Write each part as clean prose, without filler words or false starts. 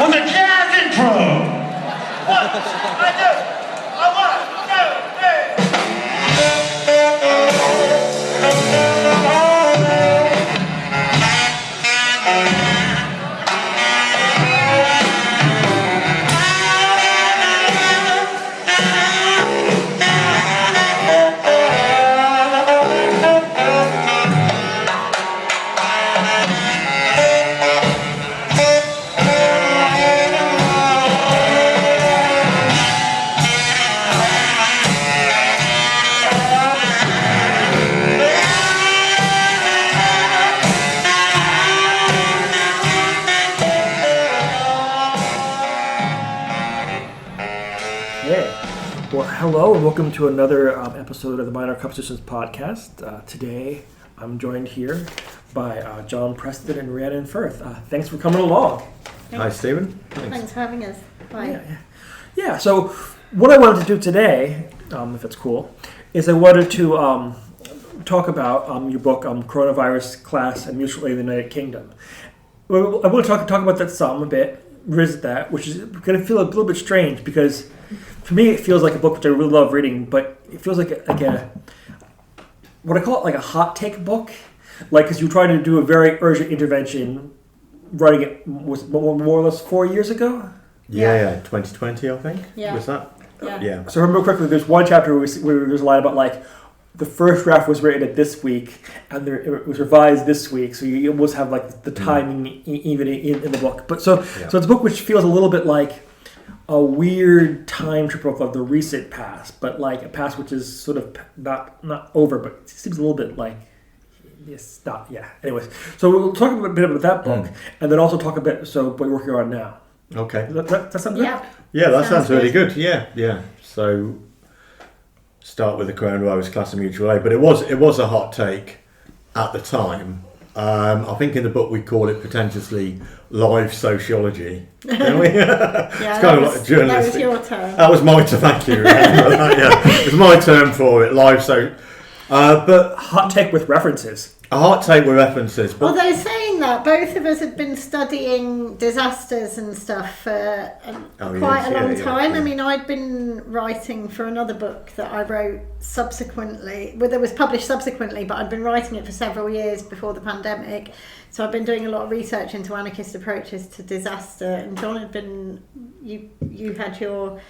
on the jazz intro. 1, 2, I do. I want. No, Hello and welcome to another episode of the Minor Compositions podcast. Today I'm joined here by John Preston and Rhiannon Firth. Thanks for coming along. Hi Stephen. Thanks for having us. Bye. Yeah, so what I wanted to do today, if it's cool, is I wanted to talk about your book, Coronavirus, Class, and Mutual Aid in the United Kingdom. I want to talk about that some a bit, revisit that, which is going to feel a little bit strange because for me, it feels like a book which I really love reading, but it feels like a what I call it, like a hot take book. Like, because you were trying to do a very urgent intervention, writing it was more or less 4 years ago. Yeah, 2020, I think. Yeah. Was that? Yeah. So I remember correctly, there's one chapter where there's a line about like the first draft was written at this week and it was revised this week, so you almost have like the timing even in the book. But so it's a book which feels a little bit like a weird time trip of the recent past, but like a past which is sort of not over, but it seems a little bit like it's not. Yeah. Anyways, so we'll talk a bit about that book, and then also talk a bit. So what you're working on now. Okay. That sound good? Yeah, that sounds really good. Yeah. So start with the coronavirus, class, and mutual aid, but it was a hot take at the time. I think in the book we call it pretentiously live sociology. Don't we? It's kind of like journalistic. That was your term. That was my term. Thank you. It was my term for it. Live but hot take with references. A hot take with references. But Although saying that, both of us had been studying disasters and stuff for quite a long time. Yeah. I mean, I'd been writing for another book that I wrote subsequently, that was published subsequently, but I'd been writing it for several years before the pandemic. So I've been doing a lot of research into anarchist approaches to disaster. And John had been, you had your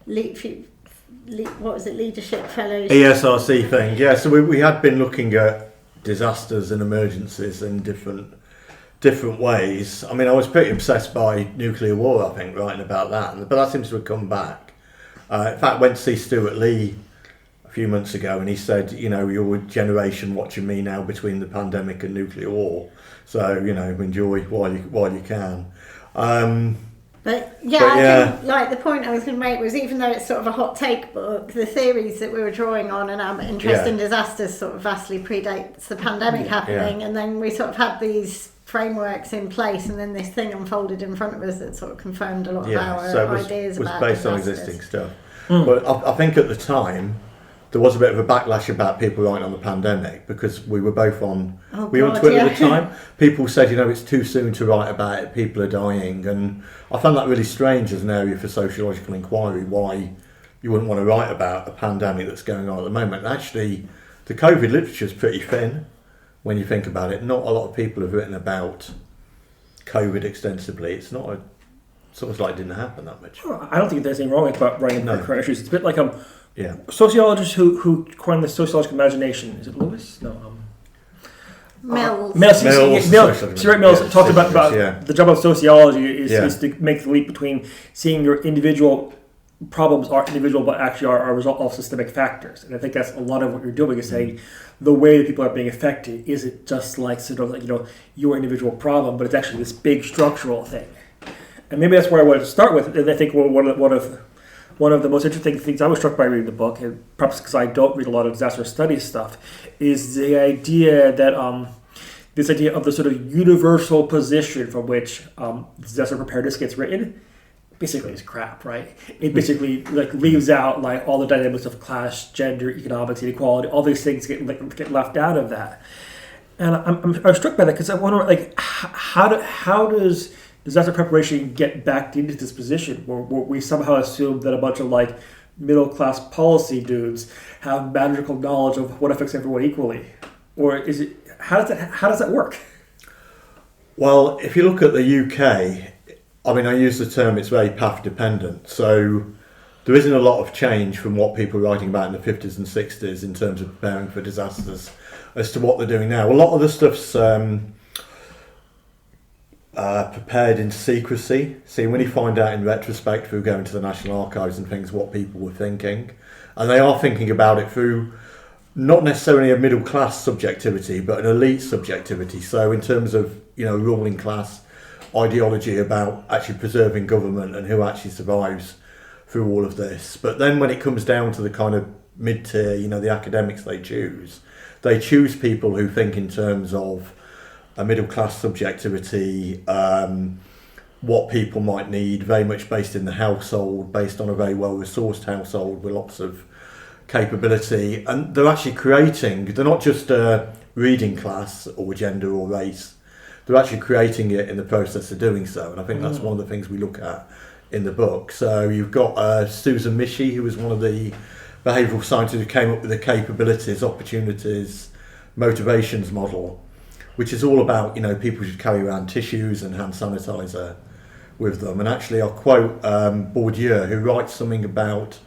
leadership fellows? ESRC thing. Yeah, so we had been looking at disasters and emergencies in different ways. I mean, I was pretty obsessed by nuclear war, I think, writing about that, but that seems to have come back. In fact, I went to see Stuart Lee a few months ago, and he said, you're a generation watching me now between the pandemic and nuclear war, so enjoy while you can. But I think, like, the point I was going to make was, even though it's sort of a hot take book, the theories that we were drawing on and our interest in disasters sort of vastly predates the pandemic happening, and then we sort of had these frameworks in place, and then this thing unfolded in front of us that sort of confirmed a lot of our ideas about based disasters. on existing stuff. But I think at the time there was a bit of a backlash about people writing on the pandemic because we were both on on Twitter at the time. People said, it's too soon to write about it, people are dying, and I found that really strange as an area for sociological inquiry, why you wouldn't want to write about a pandemic that's going on at the moment. Actually, the COVID literature is pretty thin when you think about it. Not a lot of people have written about COVID extensively. It's almost like it didn't happen that much. I don't think there's anything wrong about writing about current issues. It's a bit like sociologists who coined the sociological imagination. Is it Lewis? No. Mills. Mills talked about the job of sociology is to make the leap between seeing your individual problems are individual but actually are a result of systemic factors. And I think that's a lot of what you're doing, is saying the way that people are being affected isn't just like sort of like, your individual problem, but it's actually this big structural thing. And maybe that's where I wanted to start with. And I think one of the most interesting things I was struck by reading the book, and perhaps because I don't read a lot of disaster studies stuff, is the idea that this idea of the sort of universal position from which disaster preparedness gets written basically is crap, right? It basically leaves out all the dynamics of class, gender, economics, inequality. All these things get left out of that. And I'm struck by that because I wonder how does disaster preparation get backed into this position where we somehow assume that a bunch of like middle class policy dudes have magical knowledge of what affects everyone equally, or is it how does that work? Well, if you look at the UK, I mean, I use the term it's very path dependent. So there isn't a lot of change from what people were writing about in the 50s and 60s in terms of preparing for disasters as to what they're doing now. A lot of the stuff's prepared in secrecy. See, when you find out in retrospect through going to the National Archives and things what people were thinking, and they are thinking about it through not necessarily a middle class subjectivity, but an elite subjectivity. So in terms of, ruling class ideology about actually preserving government and who actually survives through all of this. But then when it comes down to the kind of mid-tier, the academics they choose people who think in terms of a middle class subjectivity, what people might need, very much based in the household, based on a very well resourced household with lots of capability. And they're actually they're not just a reading class or gender or race, they're actually creating it in the process of doing so. And I think that's one of the things we look at in the book. So you've got Susan Mischie, who was one of the behavioural scientists who came up with the capabilities, opportunities, motivations model, which is all about, people should carry around tissues and hand sanitizer with them. And actually I'll quote Bourdieu, who writes something about,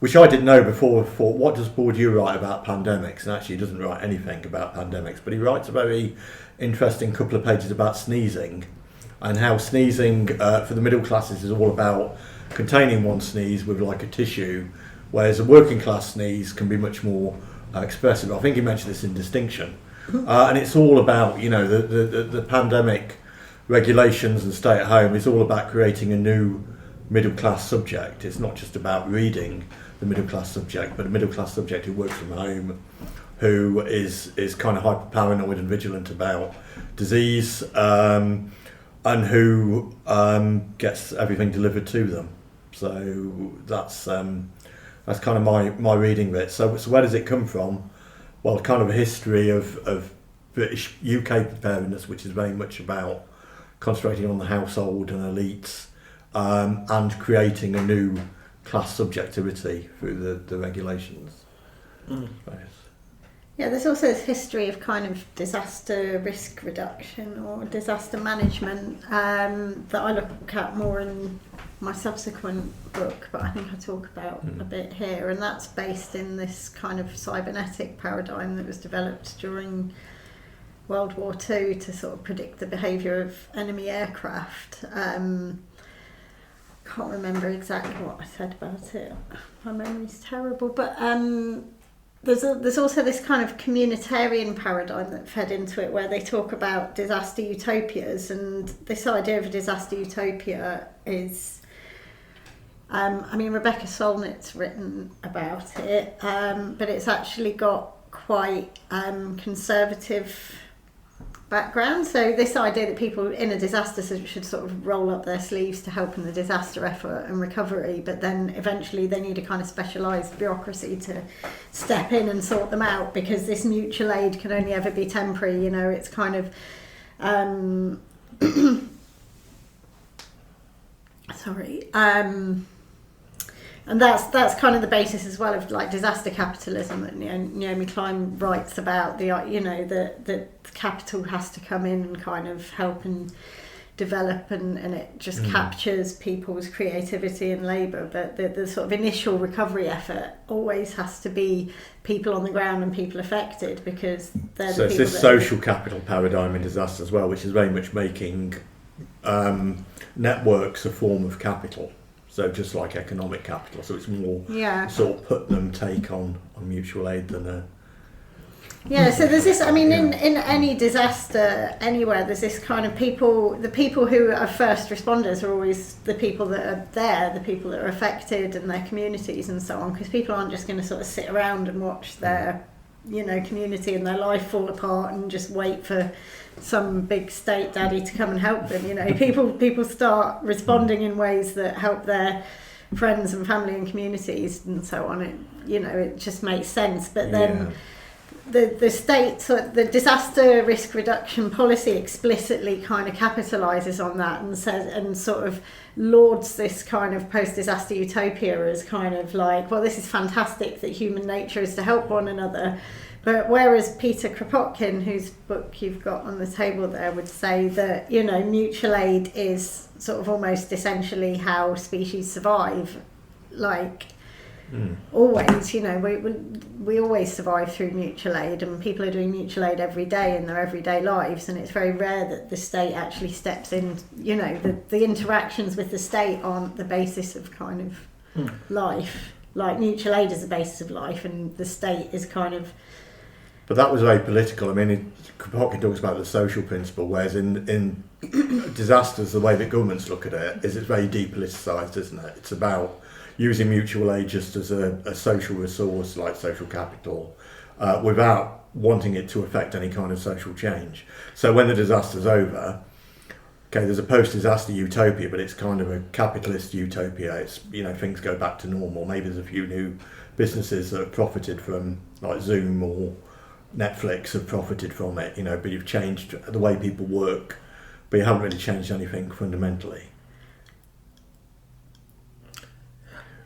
which I didn't know before, thought, what does Bourdieu write about pandemics? And actually he doesn't write anything about pandemics, but he writes a very interesting couple of pages about sneezing, and how sneezing for the middle classes is all about containing one sneeze with like a tissue, whereas a working class sneeze can be much more expressive. I think he mentioned this in Distinction. And it's all about, the pandemic regulations and stay at home is all about creating a new middle class subject. It's not just about reading the middle class subject, but a middle class subject who works from home, who is kind of hyper paranoid and vigilant about disease, and who gets everything delivered to them. So that's kind of my reading of it. So where does it come from? Well, kind of a history of British UK preparedness, which is very much about concentrating on the household and elites, and creating a new class subjectivity through the regulations. Yeah, there's also this history of kind of disaster risk reduction or disaster management that I look at more in my subsequent book, but I think I talk about a bit here, and that's based in this kind of cybernetic paradigm that was developed during World War II to sort of predict the behaviour of enemy aircraft. Can't remember exactly what I said about it. My memory's terrible, but there's also this kind of communitarian paradigm that fed into it, where they talk about disaster utopias, and this idea of a disaster utopia is, Rebecca Solnit's written about it, but it's actually got quite conservative background. So this idea that people in a disaster should sort of roll up their sleeves to help in the disaster effort and recovery, but then eventually they need a kind of specialised bureaucracy to step in and sort them out, because this mutual aid can only ever be temporary. It's kind of and that's kind of the basis as well of like disaster capitalism that Naomi Klein writes about. The capital has to come in and kind of help and develop, and it just captures people's creativity and labour. But the sort of initial recovery effort always has to be people on the ground and people affected, because they're the people. So it's this social capital paradigm in disaster as well, which is very much making networks a form of capital. So just like economic capital, so it's more sort of Putnam take on mutual aid than a... Yeah, so there's this, in any disaster anywhere, there's this kind of the people who are first responders are always the people that are there, the people that are affected and their communities and so on, because people aren't just going to sort of sit around and watch their, community and their life fall apart and just wait for some big state daddy to come and help them. People start responding in ways that help their friends and family and communities and so on. It just makes sense. But then the state, the disaster risk reduction policy explicitly kind of capitalises on that and says, and sort of lauds this kind of post-disaster utopia as kind of like, well, this is fantastic that human nature is to help one another. But whereas Peter Kropotkin, whose book you've got on the table there, would say that, you know, mutual aid is sort of almost essentially how species survive, like. Always, you know, we always survive through mutual aid, and people are doing mutual aid every day in their everyday lives, and it's very rare that the state actually steps in. You know, the interactions with the state aren't the basis of kind of life. Like mutual aid is the basis of life, and the state is kind of. But that was very political. I mean, Kropotkin talks about the social principle, whereas in disasters, the way that governments look at it is it's very depoliticised, isn't it? It's about using mutual aid just as a social resource like social capital without wanting it to affect any kind of social change. So when the disaster's over, okay, there's a post-disaster utopia, but it's kind of a capitalist utopia. It's, you know, things go back to normal. Maybe there's a few new businesses that have profited from, like Zoom or Netflix have profited from it, you know, but you've changed the way people work, but you haven't really changed anything fundamentally.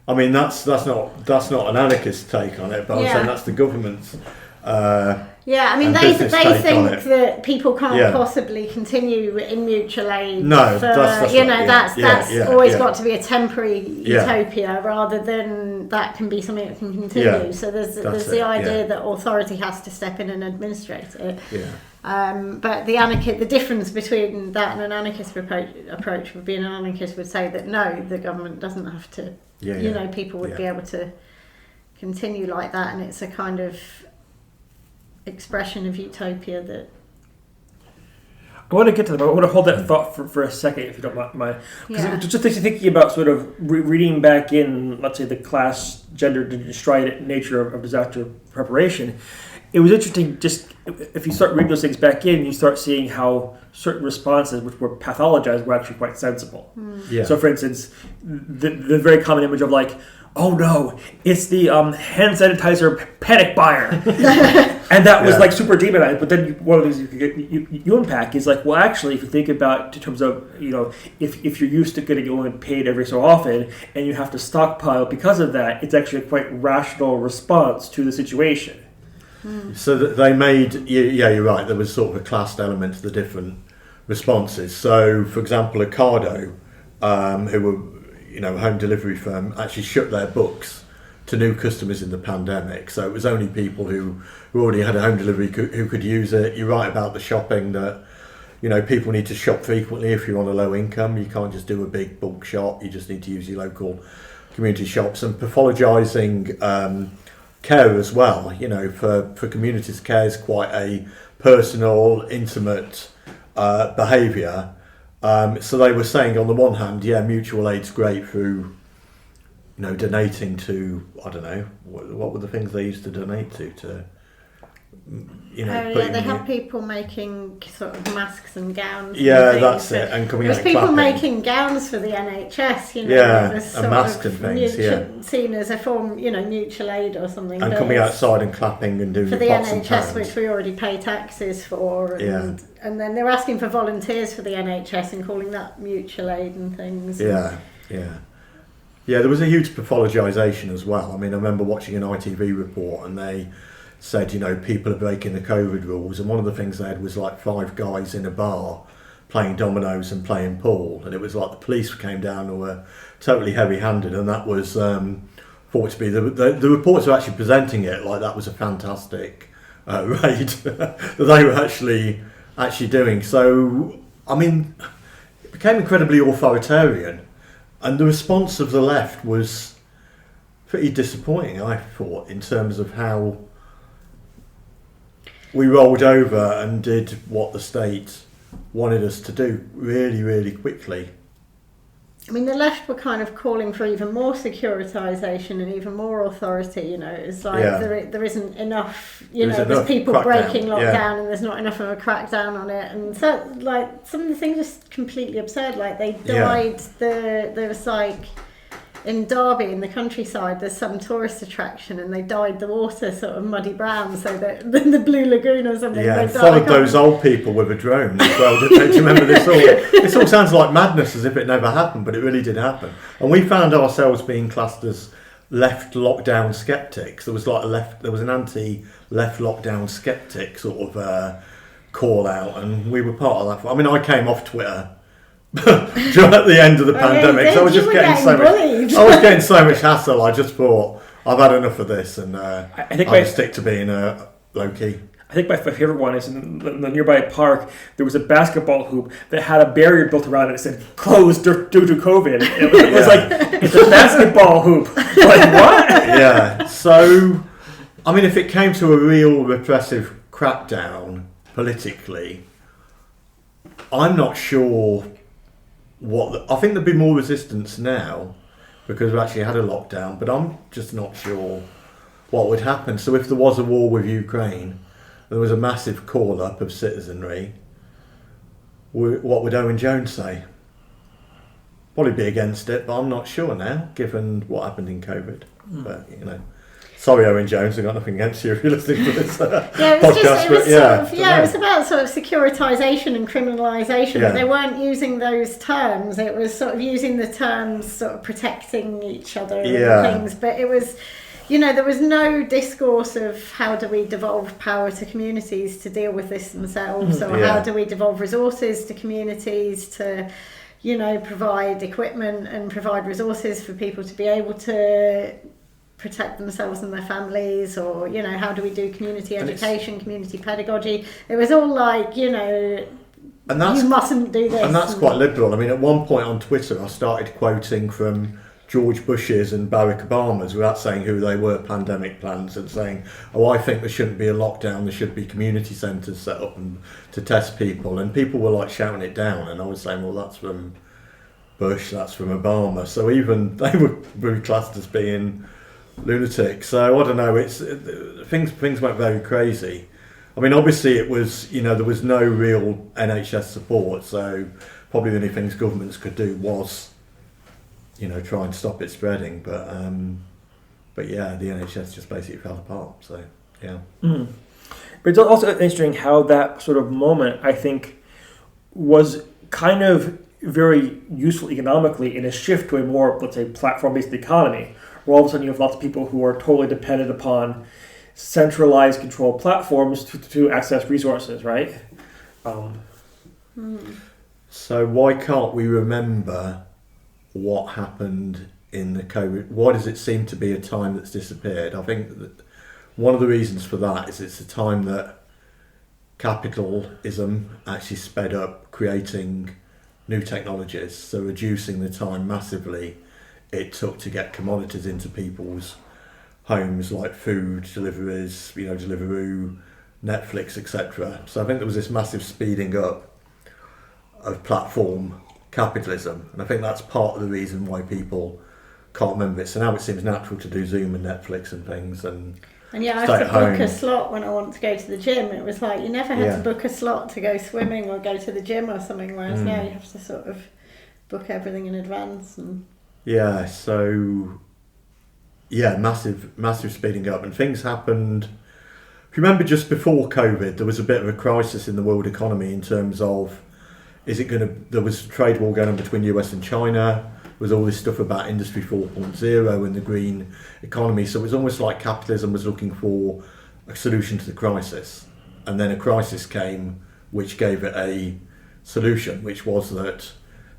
I mean, that's not an anarchist take on it, but I'm saying that's the government's. I mean, they think that people can't possibly continue in mutual aid. No, that's always got to be a temporary utopia rather than that can be something that can continue. Yeah, so there's the idea that authority has to step in and administrate it. Yeah. But the difference between that and an anarchist approach would be an anarchist would say that no, the government doesn't have to. You know, people would be able to continue like that, and it's a kind of expression of utopia that. I want to get to that. I want to hold that thought for a second, if you don't mind. Because just thinking about sort of reading back in, let's say, the class, gender, destructive nature of disaster preparation. It was interesting, just if you start reading those things back in, you start seeing how certain responses, which were pathologized, were actually quite sensible. Yeah. So, for instance, the very common image of like, oh no, it's the hand sanitizer panic buyer. And that was like super demonized. But then one of the things you unpack is like, well, actually, if you think about in terms of, you know, if you're used to getting only paid every so often and you have to stockpile because of that, it's actually a quite rational response to the situation. So that they made, you're right, there was sort of a classed element to the different responses. So, for example, Ocado, who were, you know, a home delivery firm, actually shut their books to new customers in the pandemic. So it was only people who already had a home delivery who could use it. You're right about the shopping, that, you know, people need to shop frequently if you're on a low income. You can't just do a big bulk shop. You just need to use your local community shops. And pathologizing care as well, you know, for communities, care is quite a personal, intimate behaviour. So they were saying, on the one hand, mutual aid's great through, you know, donating to, I don't know, what were the things they used to donate to you know. They have people making sort of masks and gowns. Yeah, that's it. And coming out and people clapping. Making gowns for the NHS, you know. Yeah, and masks and things. Seen as a form, you know, mutual aid or something. And coming outside and clapping and doing for the pots NHS, which we already pay taxes for. And then they're asking for volunteers for the NHS and calling that mutual aid and things. Yeah. There was a huge pathologisation as well. I mean, I remember watching an ITV report and they said, you know, people are breaking the COVID rules, and one of the things they had was like 5 guys in a bar playing dominoes and playing pool, and it was like the police came down and were totally heavy-handed, and that was thought to be the reports are actually presenting it like that was a fantastic raid that they were actually doing. So, I mean, it became incredibly authoritarian, and the response of the left was pretty disappointing, I thought, in terms of how we rolled over and did what the state wanted us to do really, really quickly. I mean, the left were kind of calling for even more securitisation and even more authority, you know. It's like there isn't enough, you know, there's people breaking lockdown and there's not enough of a crackdown on it. And so, like, some of the things are just completely absurd. Like, they died, there was like, in Derby, in the countryside, there's some tourist attraction, and they dyed the water sort of muddy brown so that the Blue Lagoon or something. Yeah, followed those old people with a drone as well. Do you remember this all? This all sounds like madness, as if it never happened, but it really did happen. And we found ourselves being classed as left lockdown skeptics. There was an anti-left lockdown skeptic sort of call out, and we were part of that. I mean, I came off Twitter at the end of the pandemic, so I was just getting so much hassle. I just thought, I've had enough of this, and I'll stick to being low key. I think my favorite one is in the nearby park. There was a basketball hoop that had a barrier built around it. It said "closed due to COVID." It was like, it's a basketball hoop. Like, what? Yeah. So, I mean, if it came to a real repressive crackdown politically, I'm not sure I think there'd be more resistance now because we actually had a lockdown, but I'm just not sure what would happen. So if there was a war with Ukraine, there was a massive call up of citizenry, what would Owen Jones say? Probably be against it, but I'm not sure now, given what happened in COVID. But, sorry, Owen Jones, I've got nothing against you if you're listening to this podcast. It was about sort of securitisation and criminalisation. Yeah. But they weren't using those terms. It was sort of using the terms sort of protecting each other and things. But it was, there was no discourse of how do we devolve power to communities to deal with this themselves, or how do we devolve resources to communities to, provide equipment and provide resources for people to be able to protect themselves and their families, or how do we do community education, community pedagogy. It was all like, you mustn't do this, and that's quite liberal. I mean, at one point on Twitter I started quoting from George Bush's and Barack Obama's without saying who they were pandemic plans, and saying, I think there shouldn't be a lockdown, there should be community centres set up and to test people, and people were like shouting it down, and I was saying, well, that's from Bush, that's from Obama, so even they were classed as being lunatic. So I don't know. Things went very crazy. I mean, obviously it was, there was no real NHS support, so probably the only things governments could do was, try and stop it spreading. But yeah, the NHS just basically fell apart. So yeah. Mm. But it's also interesting how that sort of moment, I think, was kind of very useful economically in a shift to a more, let's say, platform-based economy, where all of a sudden you have lots of people who are totally dependent upon centralized controlled platforms to access resources, right? So why can't we remember what happened in the COVID? Why does it seem to be a time that's disappeared? I think that one of the reasons for that is it's a time that capitalism actually sped up creating new technologies, so reducing the time massively it took to get commodities into people's homes, like food deliveries, Deliveroo, Netflix, etc. So I think there was this massive speeding up of platform capitalism, and I think that's part of the reason why people can't remember it. So now it seems natural to do Zoom and Netflix and things, and I have to book a slot when I want to go to the gym. It was like you never had to book a slot to go swimming or go to the gym or something, whereas now you have to sort of book everything in advance. And massive speeding up, and things happened. If you remember, just before COVID, there was a bit of a crisis in the world economy in terms of, there was a trade war going on between US and China. There was all this stuff about Industry 4.0 and the green economy. So it was almost like capitalism was looking for a solution to the crisis. And then a crisis came which gave it a solution, which was that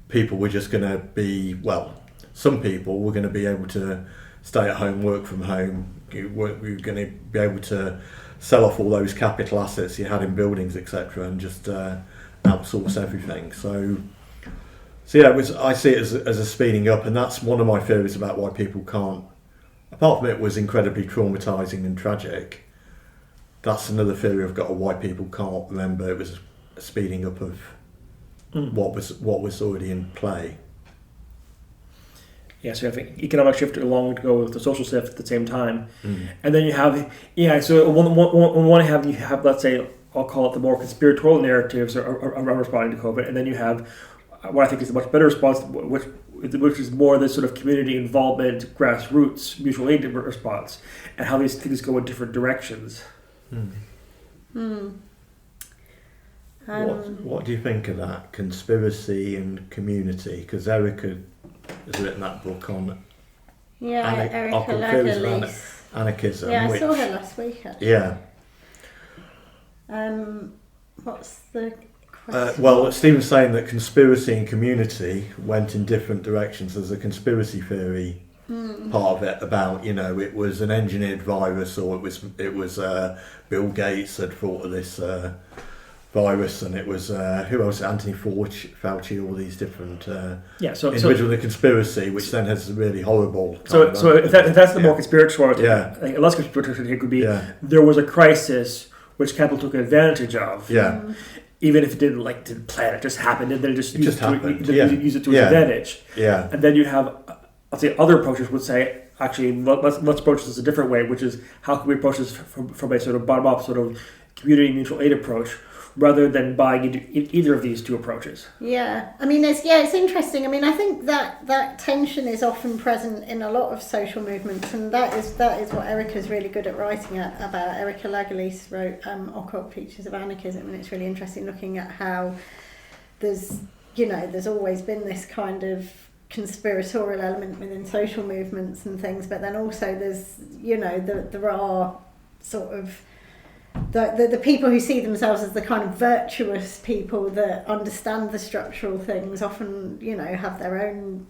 people were just going to be, some people were going to be able to stay at home, work from home. We were going to be able to sell off all those capital assets you had in buildings, etc., and just outsource everything. So I see it as a speeding up, and that's one of my theories about why people can't. Apart from it was incredibly traumatizing and tragic, that's another theory I've got of why people can't remember it was a speeding up of what was already in play. Yeah, so you have an economic shift along to go with the social shift at the same time. And then you have, so on one hand you have, let's say, I'll call it the more conspiratorial narratives around responding to COVID, and then you have what I think is a much better response, which which is more the sort of community involvement, grassroots, mutual aid response, and how these things go in different directions. What do you think of that, conspiracy and community? Because Erica has written that book on anarchism. Yeah, I saw her last week, actually. Yeah. What's the question? Well, Stephen's saying that conspiracy and community went in different directions. There's a conspiracy theory part of it about, it was an engineered virus, or it was Bill Gates had thought of this virus, and it was who else? Anthony Fauci, all these different individuals in the conspiracy, which then has a really horrible. So if that's the more conspiratorial, a less conspiratorial take would be there was a crisis which capital took advantage of. Even if it didn't plan it, just happened, and then it just used it to its advantage. And then you have, I'd say, other approaches would say, actually, let's approach this a different way, which is how can we approach this from a sort of bottom-up sort of community mutual aid approach, rather than buying into either of these two approaches. Yeah, I mean, it's interesting. I mean, I think that tension is often present in a lot of social movements, and that is what Erica's really good at writing about. Erica Lagalis wrote Occult Features of Anarchism, and it's really interesting looking at how there's always been this kind of conspiratorial element within social movements and things, but then also there's, there are sort of the people who see themselves as the kind of virtuous people that understand the structural things often, have their own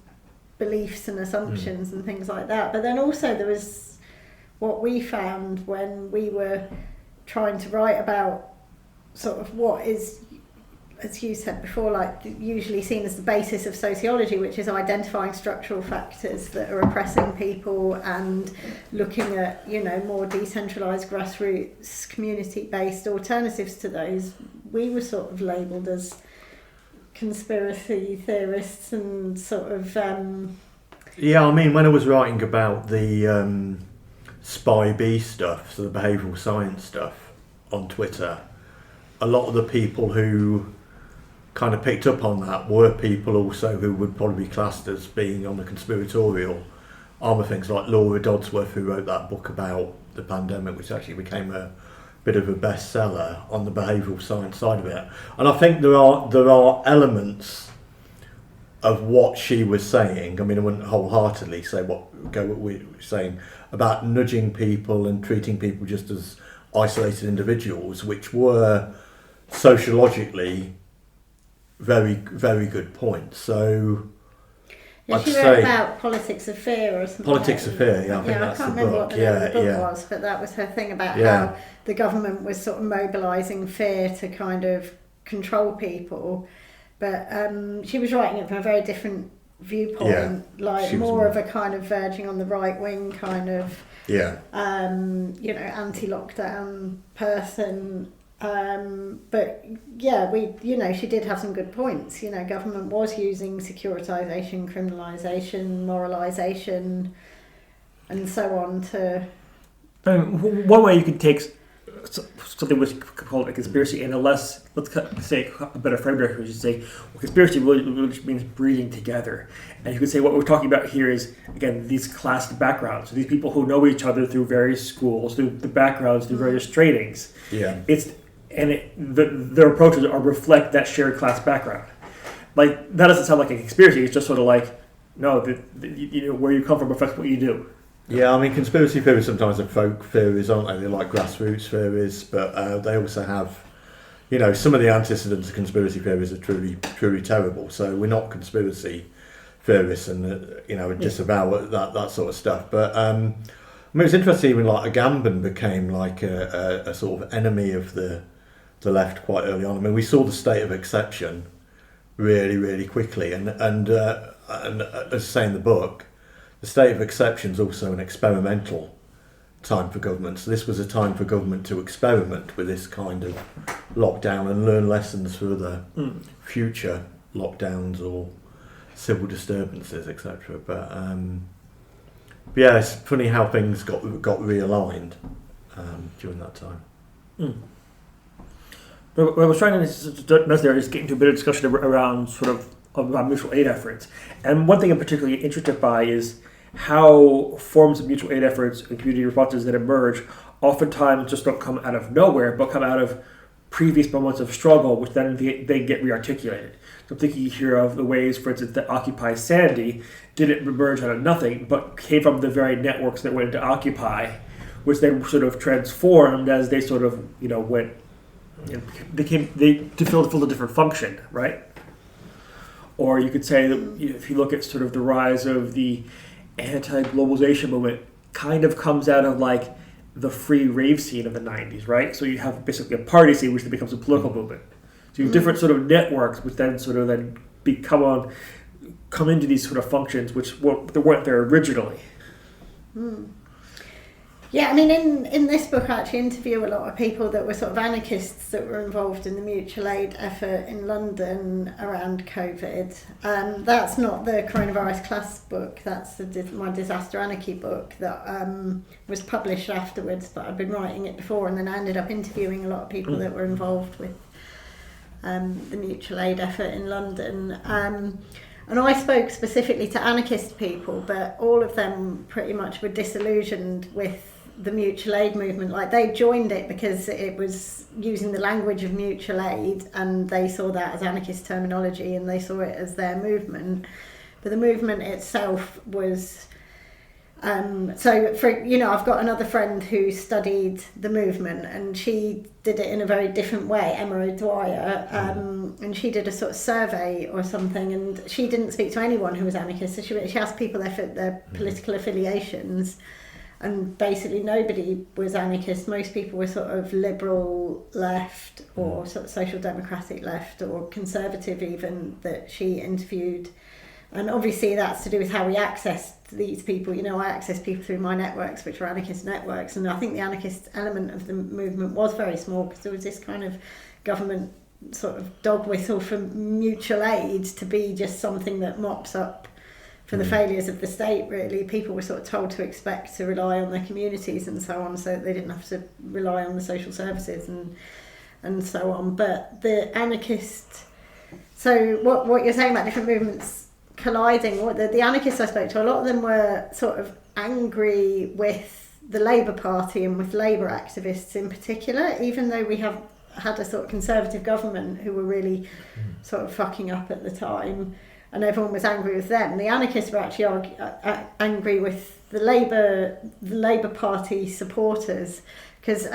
beliefs and assumptions and things like that. But then also there was what we found when we were trying to write about sort of what is, as you said before, like usually seen as the basis of sociology, which is identifying structural factors that are oppressing people and looking at, more decentralised, grassroots, community-based alternatives to those. We were sort of labelled as conspiracy theorists and sort of... Yeah, I mean, when I was writing about the SPI-B stuff, so the behavioural science stuff on Twitter, a lot of the people who kind of picked up on that were people also who would probably be classed as being on the conspiratorial arm of things, like Laura Dodsworth, who wrote that book about the pandemic, which actually became a bit of a bestseller on the behavioural science side of it. And I think there are elements of what she was saying. I mean, I wouldn't wholeheartedly say what we were saying about nudging people and treating people just as isolated individuals, which were sociologically very, very good points. So she wrote about politics of fear or something. Politics of fear, I think that's the book. I can't remember what the name of the book was, but that was her thing about how the government was sort of mobilising fear to kind of control people. But she was writing it from a very different viewpoint, more of a kind of verging on the right wing kind of, anti-lockdown person. But she did have some good points. Government was using securitisation, criminalisation, moralisation, and so on to... one way you could take something which could call it a conspiracy in a less, let's say, a better framework, which is say, well, conspiracy really means breathing together. And you could say what we're talking about here is, again, these class backgrounds. So these people who know each other through various schools, through the backgrounds, through various trainings. Their approaches reflect that shared class background. Like, that doesn't sound like a conspiracy. It's just sort of like, no, where you come from reflects what you do. Yeah, I mean, conspiracy theories sometimes are folk theories, aren't they? They're like grassroots theories, but they also have, some of the antecedents of conspiracy theories are truly, truly terrible. So we're not conspiracy theorists and, disavow that sort of stuff. But, I mean, it's interesting, even like Agamben became like a sort of enemy of the left quite early on. I mean, we saw the state of exception really, really quickly. And as I say in the book, the state of exception is also an experimental time for government. So this was a time for government to experiment with this kind of lockdown and learn lessons for the future lockdowns or civil disturbances, etc. But yeah, it's funny how things got realigned during that time. But what I was trying to there is get into a bit of discussion around sort of about mutual aid efforts. And one thing I'm particularly interested by is how forms of mutual aid efforts and community responses that emerge oftentimes just don't come out of nowhere, but come out of previous moments of struggle, which then they get rearticulated. So I'm thinking here of the ways, for instance, that Occupy Sandy didn't emerge out of nothing, but came from the very networks that went into Occupy, which then sort of transformed as they sort of, went, to fill a different function, right? Or you could say that if you look at sort of the rise of the anti-globalization movement, kind of comes out of like the free rave scene of the 90s, right? So you have basically a party scene which then becomes a political movement. So you have different sort of networks which then sort of then come into these sort of functions which weren't there originally. Yeah, I mean, in this book, I actually interview a lot of people that were sort of anarchists that were involved in the mutual aid effort in London around COVID. That's not the coronavirus class book, that's my disaster anarchy book that was published afterwards, but I'd been writing it before, and then I ended up interviewing a lot of people that were involved with the mutual aid effort in London. And I spoke specifically to anarchist people, but all of them pretty much were disillusioned with the mutual aid movement. Like, they joined it because it was using the language of mutual aid, and they saw that as anarchist terminology, and they saw it as their movement. But the movement itself was I've got another friend who studied the movement, and she did it in a very different way, Emma O'Dwyer, and she did a sort of survey or something, and she didn't speak to anyone who was anarchist, so she asked people their political affiliations, and basically nobody was anarchist. Most people were sort of liberal left or sort of social democratic left or conservative even, that she interviewed. And obviously that's to do with how we accessed these people. I access people through my networks, which are anarchist networks, and I think the anarchist element of the movement was very small, because there was this kind of government sort of dog whistle for mutual aid to be just something that mops up for the failures of the state, really. People were sort of told to expect to rely on their communities and so on, so that they didn't have to rely on the social services and so on. But the anarchist... So what you're saying about different movements colliding, the anarchists I spoke to, a lot of them were sort of angry with the Labour Party and with Labour activists in particular, even though we have had a sort of conservative government who were really sort of fucking up at the time, and everyone was angry with them. The anarchists were actually angry with the Labour Party supporters, because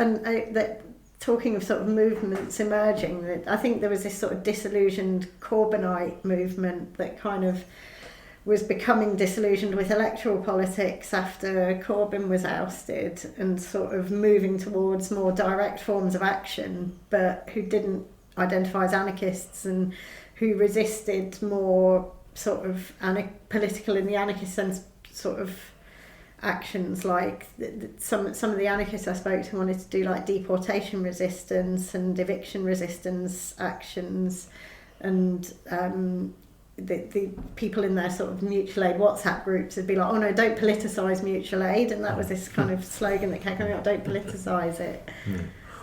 talking of sort of movements emerging, I think there was this sort of disillusioned Corbynite movement that kind of was becoming disillusioned with electoral politics after Corbyn was ousted, and sort of moving towards more direct forms of action, but who didn't identify as anarchists, and who resisted more sort of political in the anarchist sense sort of actions, like some of the anarchists I spoke to wanted to do like deportation resistance and eviction resistance actions, and the people in their sort of mutual aid WhatsApp groups would be like, oh no, don't politicise mutual aid, and that was this kind of slogan that kept coming out, don't politicise it.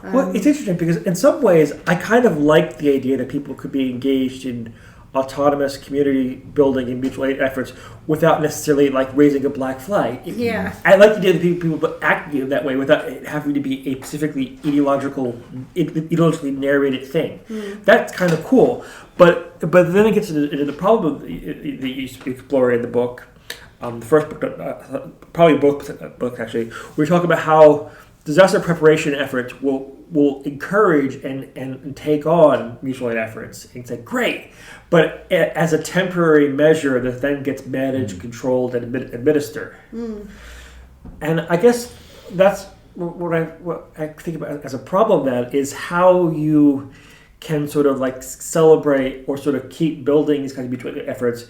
Well, it's interesting because in some ways I kind of like the idea that people could be engaged in autonomous community building and mutual aid efforts without necessarily like raising a black flag. Yeah, I like the idea that people acting in that way without it having to be a specifically ideologically narrated thing. That's kind of cool. But then it gets into the problem that you explore in the book. The first book, probably both books actually, where you talk about how disaster preparation efforts will encourage and take on mutual aid efforts. And say, great, but as a temporary measure that then gets managed, controlled, and administered. And I guess that's what I think about as a problem. Then is how you can sort of like celebrate or sort of keep building these kinds of mutual aid efforts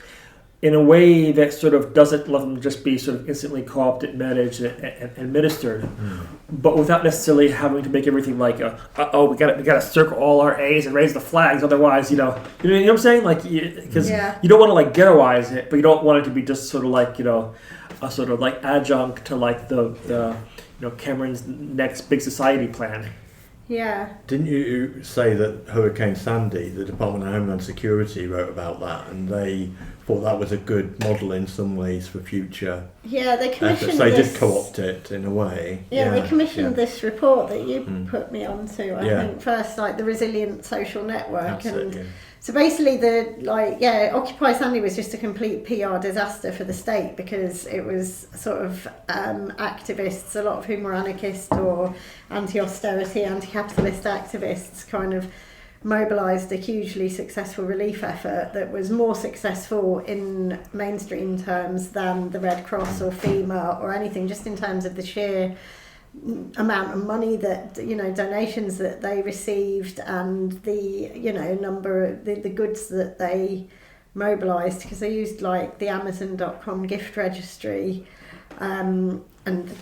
in a way that sort of doesn't let them just be sort of instantly co-opted, managed, and administered, but without necessarily having to make everything like, we gotta circle all our A's and raise the flags, otherwise, you know what I'm saying? Like, because you don't want to like ghettoize it, but you don't want it to be just sort of like, a sort of like adjunct to like the Cameron's next big society plan. Yeah. Didn't you say that Hurricane Sandy, the Department of Homeland Security wrote about that, and they thought that was a good model in some ways for future? Yeah, they commissioned They this. did co-opt it in a way. Yeah, they commissioned this report that you put me onto. I think first, like the Resilient Social Network, so basically, Occupy Sandy was just a complete PR disaster for the state because it was sort of activists, a lot of whom were anarchist or anti-austerity, anti-capitalist activists, kind of mobilised a hugely successful relief effort that was more successful in mainstream terms than the Red Cross or FEMA or anything, just in terms of the sheer amount of money that, donations that they received and the, number of the goods that they mobilised, because they used like the Amazon.com gift registry, and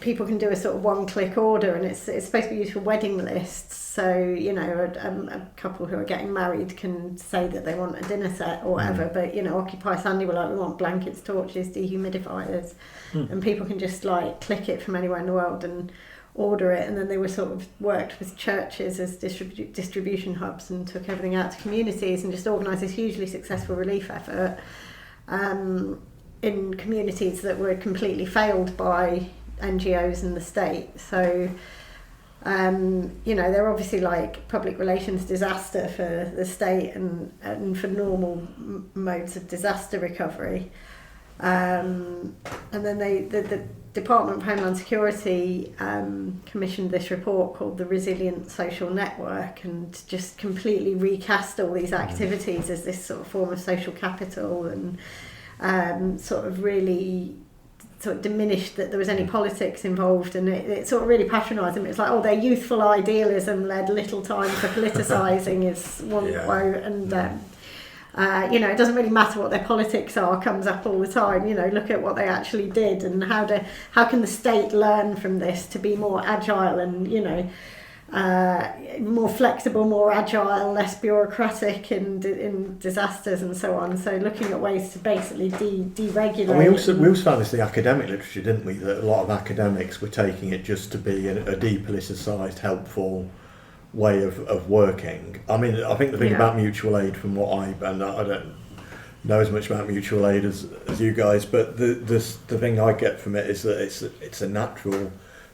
people can do a sort of one-click order, and it's supposed to be used for wedding lists. So, a couple who are getting married can say that they want a dinner set or whatever, but, Occupy Sandy were like, we want blankets, torches, dehumidifiers, and people can just like click it from anywhere in the world and order it. And then they were sort of worked with churches as distribution hubs and took everything out to communities and just organised this hugely successful relief effort in communities that were completely failed by NGOs and the state. So they're obviously like public relations disaster for the state and for normal modes of disaster recovery. And then the Department of Homeland Security commissioned this report called the Resilient Social Network, and just completely recast all these activities as this sort of form of social capital, and sort of really sort of diminished that there was any politics involved, and it sort of really patronised them. It's like, their youthful idealism led little time for politicising is one quote, and it doesn't really matter what their politics are, comes up all the time. Look at what they actually did, and how can the state learn from this to be more agile and more flexible, more agile, less bureaucratic in disasters and so on. So looking at ways to basically deregulate. And we also found this in the academic literature, didn't we? That a lot of academics were taking it just to be a depoliticised, helpful way of working. I mean, I think the thing about mutual aid, from what I don't know as much about mutual aid as you guys, but the thing I get from it is that it's a natural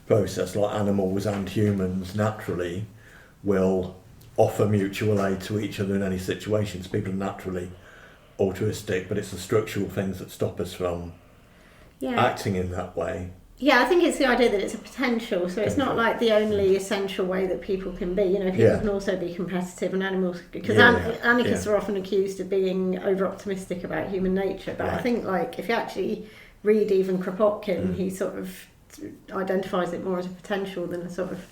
process. Like animals and humans naturally will offer mutual aid to each other in any situations. People are naturally altruistic, but it's the structural things that stop us from acting in that way. Yeah, I think it's the idea that it's a potential, so it's not like the only essential way that people can be. People can also be competitive, and animals, because anarchists are often accused of being over-optimistic about human nature, but I think like if you actually read even Kropotkin, he sort of identifies it more as a potential than a sort of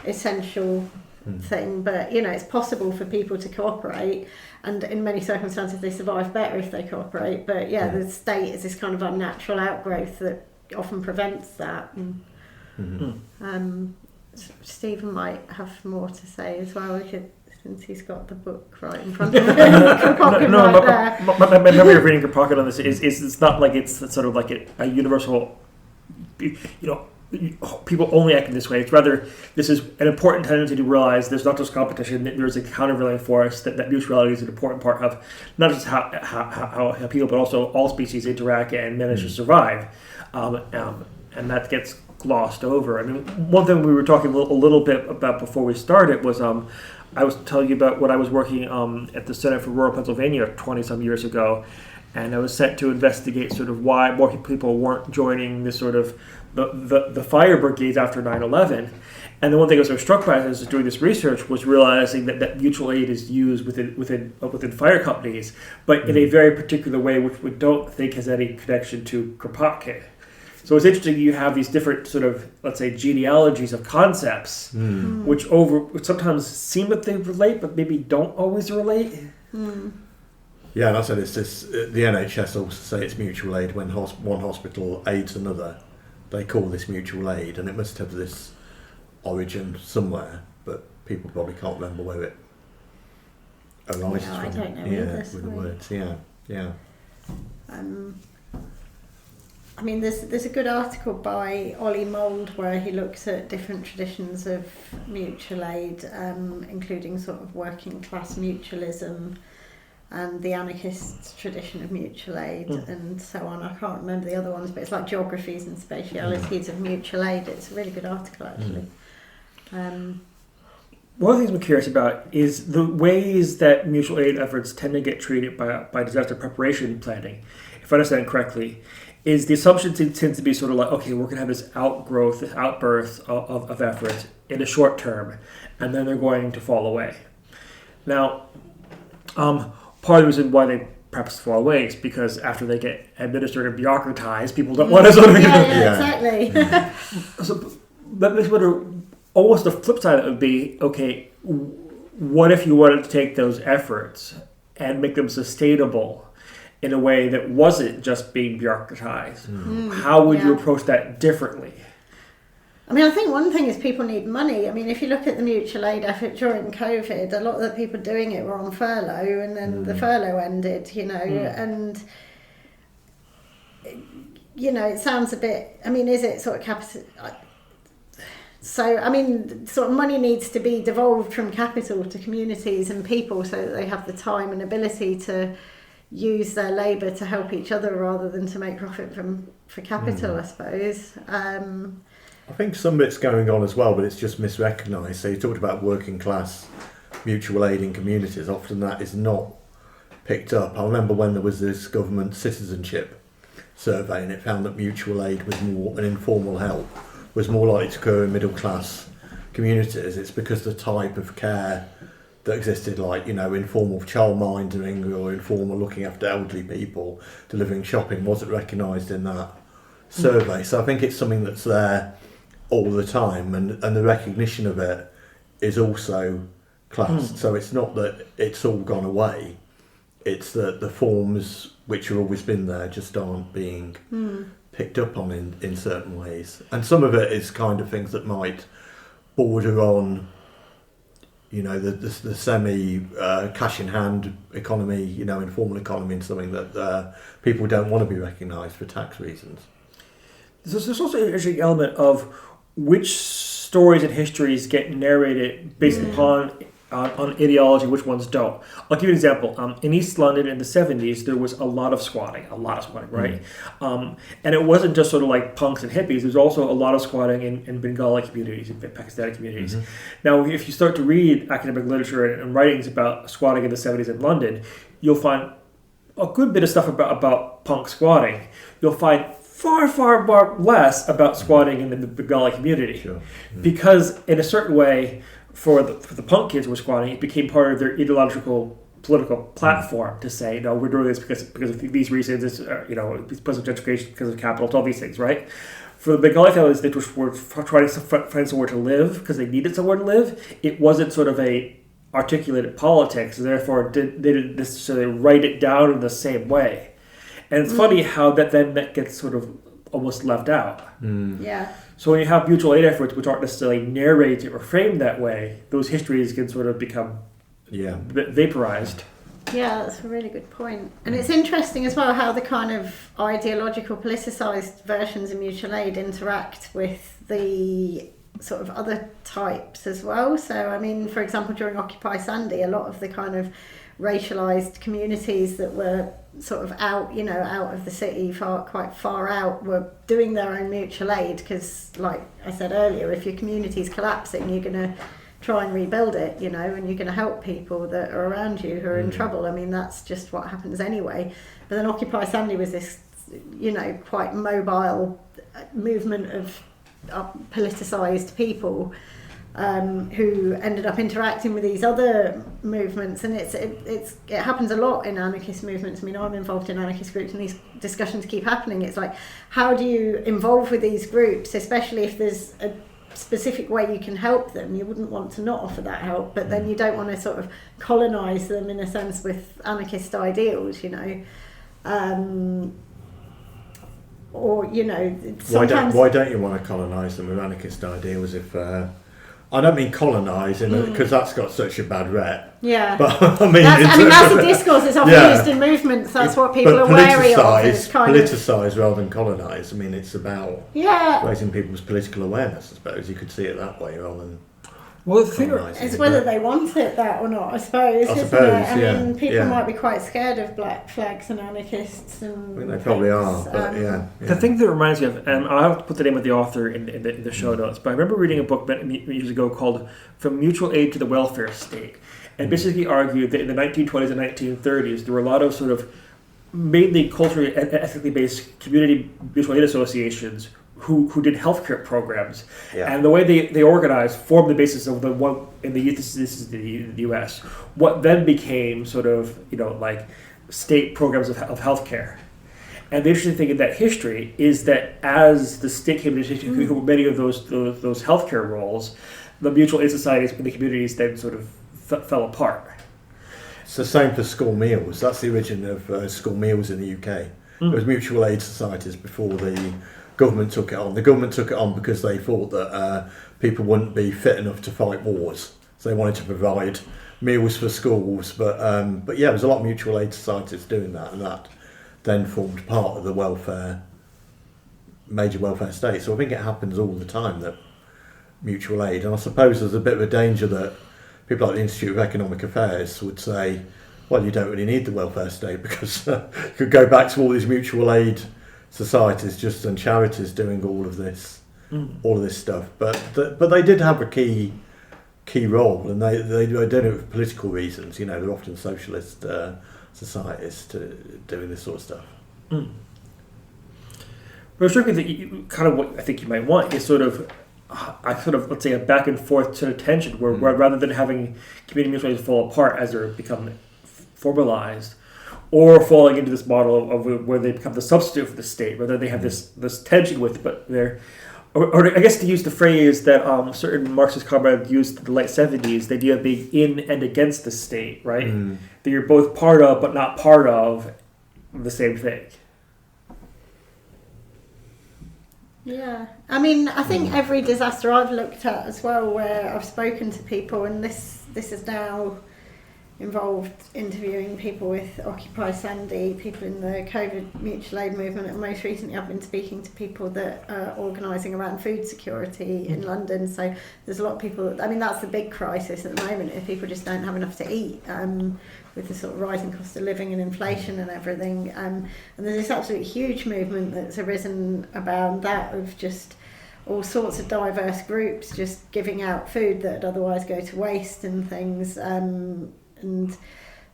essential thing. But it's possible for people to cooperate, and in many circumstances they survive better if they cooperate, but the state is this kind of unnatural outgrowth that often prevents that. Stephen might have more to say as well, since he's got the book right in front of him. My memory of reading Kropotkin on this is it's not like it's sort of like a universal, people only act in this way. It's rather, this is an important tendency to realize there's not just competition, that there's a countervailing force, that mutuality is an important part of not just how people, but also all species interact and manage to survive. And that gets glossed over. I mean, one thing we were talking a little bit about before we started was I was telling you about when I was working at the Center for Rural Pennsylvania 20-some years ago, and I was sent to investigate sort of why more people weren't joining this sort of the fire brigades after 9/11. And the one thing I was sort of struck by as I was doing this research was realizing that mutual aid is used within fire companies, but in a very particular way, which we don't think has any connection to Kropotkin. So it's interesting, you have these different sort of, let's say, genealogies of concepts, which sometimes seem that they relate, but maybe don't always relate. Yeah, and I said it's this. The NHS also say it's mutual aid when one hospital aids another. They call this mutual aid, and it must have this origin somewhere, but people probably can't remember where it arises from. I don't know either. With the words, yeah. I mean, there's a good article by Ollie Mould where he looks at different traditions of mutual aid, including sort of working class mutualism and the anarchist tradition of mutual aid and so on. I can't remember the other ones, but it's like geographies and spatialities of mutual aid. It's a really good article, actually. One of the things I'm curious about is the ways that mutual aid efforts tend to get treated by disaster preparation planning. If I understand correctly, is the assumption tends to be sort of like, okay, we're going to have this outgrowth, this outburst of effort in the short term, and then they're going to fall away. Now, part of the reason why they perhaps fall away is because after they get administered and bureaucratized, people don't want to sort of... Exactly. So that makes me wonder, almost the flip side of it would be, okay, what if you wanted to take those efforts and make them sustainable in a way that wasn't just being bureaucratized? How would you approach that differently? I mean, I think one thing is people need money. I mean, if you look at the mutual aid effort during COVID, a lot of the people doing it were on furlough, and then the furlough ended, and, it sounds a bit, I mean, is it sort of capital... So, I mean, sort of money needs to be devolved from capital to communities and people so that they have the time and ability to use their labour to help each other rather than to make profit for capital, I suppose. I think some bit's going on as well, but it's just misrecognised. So you talked about working class mutual aid in communities. Often that is not picked up. I remember when there was this government citizenship survey and it found that mutual aid was more an informal help, was more likely to occur in middle class communities. It's because the type of care that existed, like, informal childmindering or informal looking after elderly people, delivering shopping, wasn't recognised in that survey. So I think it's something that's there all the time, and the recognition of it is also classed. So it's not that it's all gone away, it's that the forms which have always been there just aren't being picked up on in certain ways. And some of it is kind of things that might border on the semi cash in hand economy, informal economy, and something that people don't want to be recognised for tax reasons. There's also an interesting element of which stories and histories get narrated based upon on ideology, which ones don't. I'll give you an example. In East London in the 70s, there was a lot of squatting, right? And it wasn't just sort of like punks and hippies. There's also a lot of squatting in Bengali communities, in Pakistani communities. Now, if you start to read academic literature and writings about squatting in the 70s in London, you'll find a good bit of stuff about punk squatting. You'll find far less about squatting in the Bengali community. Because in a certain way, for the punk kids who were squatting, it became part of their ideological political platform to say, no, we're doing this because of these reasons. It's because of gentrification, because of capital, it's all these things, right? For the Bengali families that were trying to find somewhere to live because they needed somewhere to live, it wasn't sort of a articulated politics, and therefore they didn't necessarily write it down in the same way. And it's funny how that gets sort of almost left out. Yeah. So when you have mutual aid efforts which aren't necessarily narrated or framed that way, those histories can sort of become vaporized. Yeah, that's a really good point. And it's interesting as well how the kind of ideological, politicised versions of mutual aid interact with the sort of other types as well. So, I mean, for example, during Occupy Sandy, a lot of the kind of racialised communities that were sort of out of the city, quite far out, were doing their own mutual aid because, like I said earlier, if your community's collapsing, you're going to try and rebuild it, and you're going to help people that are around you who are in trouble. I mean, that's just what happens anyway. But then Occupy Sandy was this, quite mobile movement of politicised people who ended up interacting with these other movements, and it happens a lot in anarchist movements. I mean, I'm involved in anarchist groups, and these discussions keep happening. It's like, how do you involve with these groups, especially if there's a specific way you can help them? You wouldn't want to not offer that help, but then you don't want to sort of colonise them in a sense with anarchist ideals, or why don't you want to colonise them with anarchist ideals if I don't mean colonise, because that's got such a bad rep. Yeah. But I mean, that's a discourse that's often used in movements. That's what people are wary of. Politicise rather than colonise. I mean, it's about raising people's political awareness, I suppose. You could see it that way rather than... Well, the thing it's whether they want it that or not, I suppose, isn't it? I mean, people might be quite scared of black flags and anarchists. And I think they probably are, but The thing that reminds me of, and I'll have to put the name of the author in the show notes, but I remember reading a book many years ago called From Mutual Aid to the Welfare State, and basically argued that in the 1920s and 1930s, there were a lot of sort of mainly culturally and ethically based community mutual aid associations who did healthcare programs, and the way they organized formed the basis of the one in the this is the U.S. What then became sort of like state programs of healthcare. And the interesting thing in that history is that as the state came into many of those healthcare roles, the mutual aid societies in the communities then sort of fell apart. It's the same for school meals. That's the origin of school meals in the UK. It was mutual aid societies before the government took it on. The government took it on because they thought that people wouldn't be fit enough to fight wars. So they wanted to provide meals for schools. But there was a lot of mutual aid societies doing that, and that then formed part of the major welfare state. So I think it happens all the time, that mutual aid. And I suppose there's a bit of a danger that people like the Institute of Economic Affairs would say, well, you don't really need the welfare state because you could go back to all these mutual aid societies and charities doing all of this stuff. But they did have a key role, and they did it for political reasons. They're often socialist societies doing this sort of stuff. But it's tricky that kind of what I think you might want is sort of let's say a back and forth sort of tension where rather than having community mutual aid fall apart as they're become formalized, or falling into this model of where they become the substitute for the state, whether they have this tension with, but they're, or I guess to use the phrase that certain Marxist comrades used in the late 70s, the idea of being in and against the state, right? That you're both part of but not part of the same thing. Yeah, I mean, I think every disaster I've looked at as well, where I've spoken to people, and this is now involved interviewing people with Occupy Sandy, people in the COVID mutual aid movement, and most recently I've been speaking to people that are organising around food security in London. So there's a lot of people, I mean, that's the big crisis at the moment, if people just don't have enough to eat, with the sort of rising cost of living and inflation and everything. And there's this absolutely huge movement that's arisen about that, of just all sorts of diverse groups just giving out food that would otherwise go to waste and things. And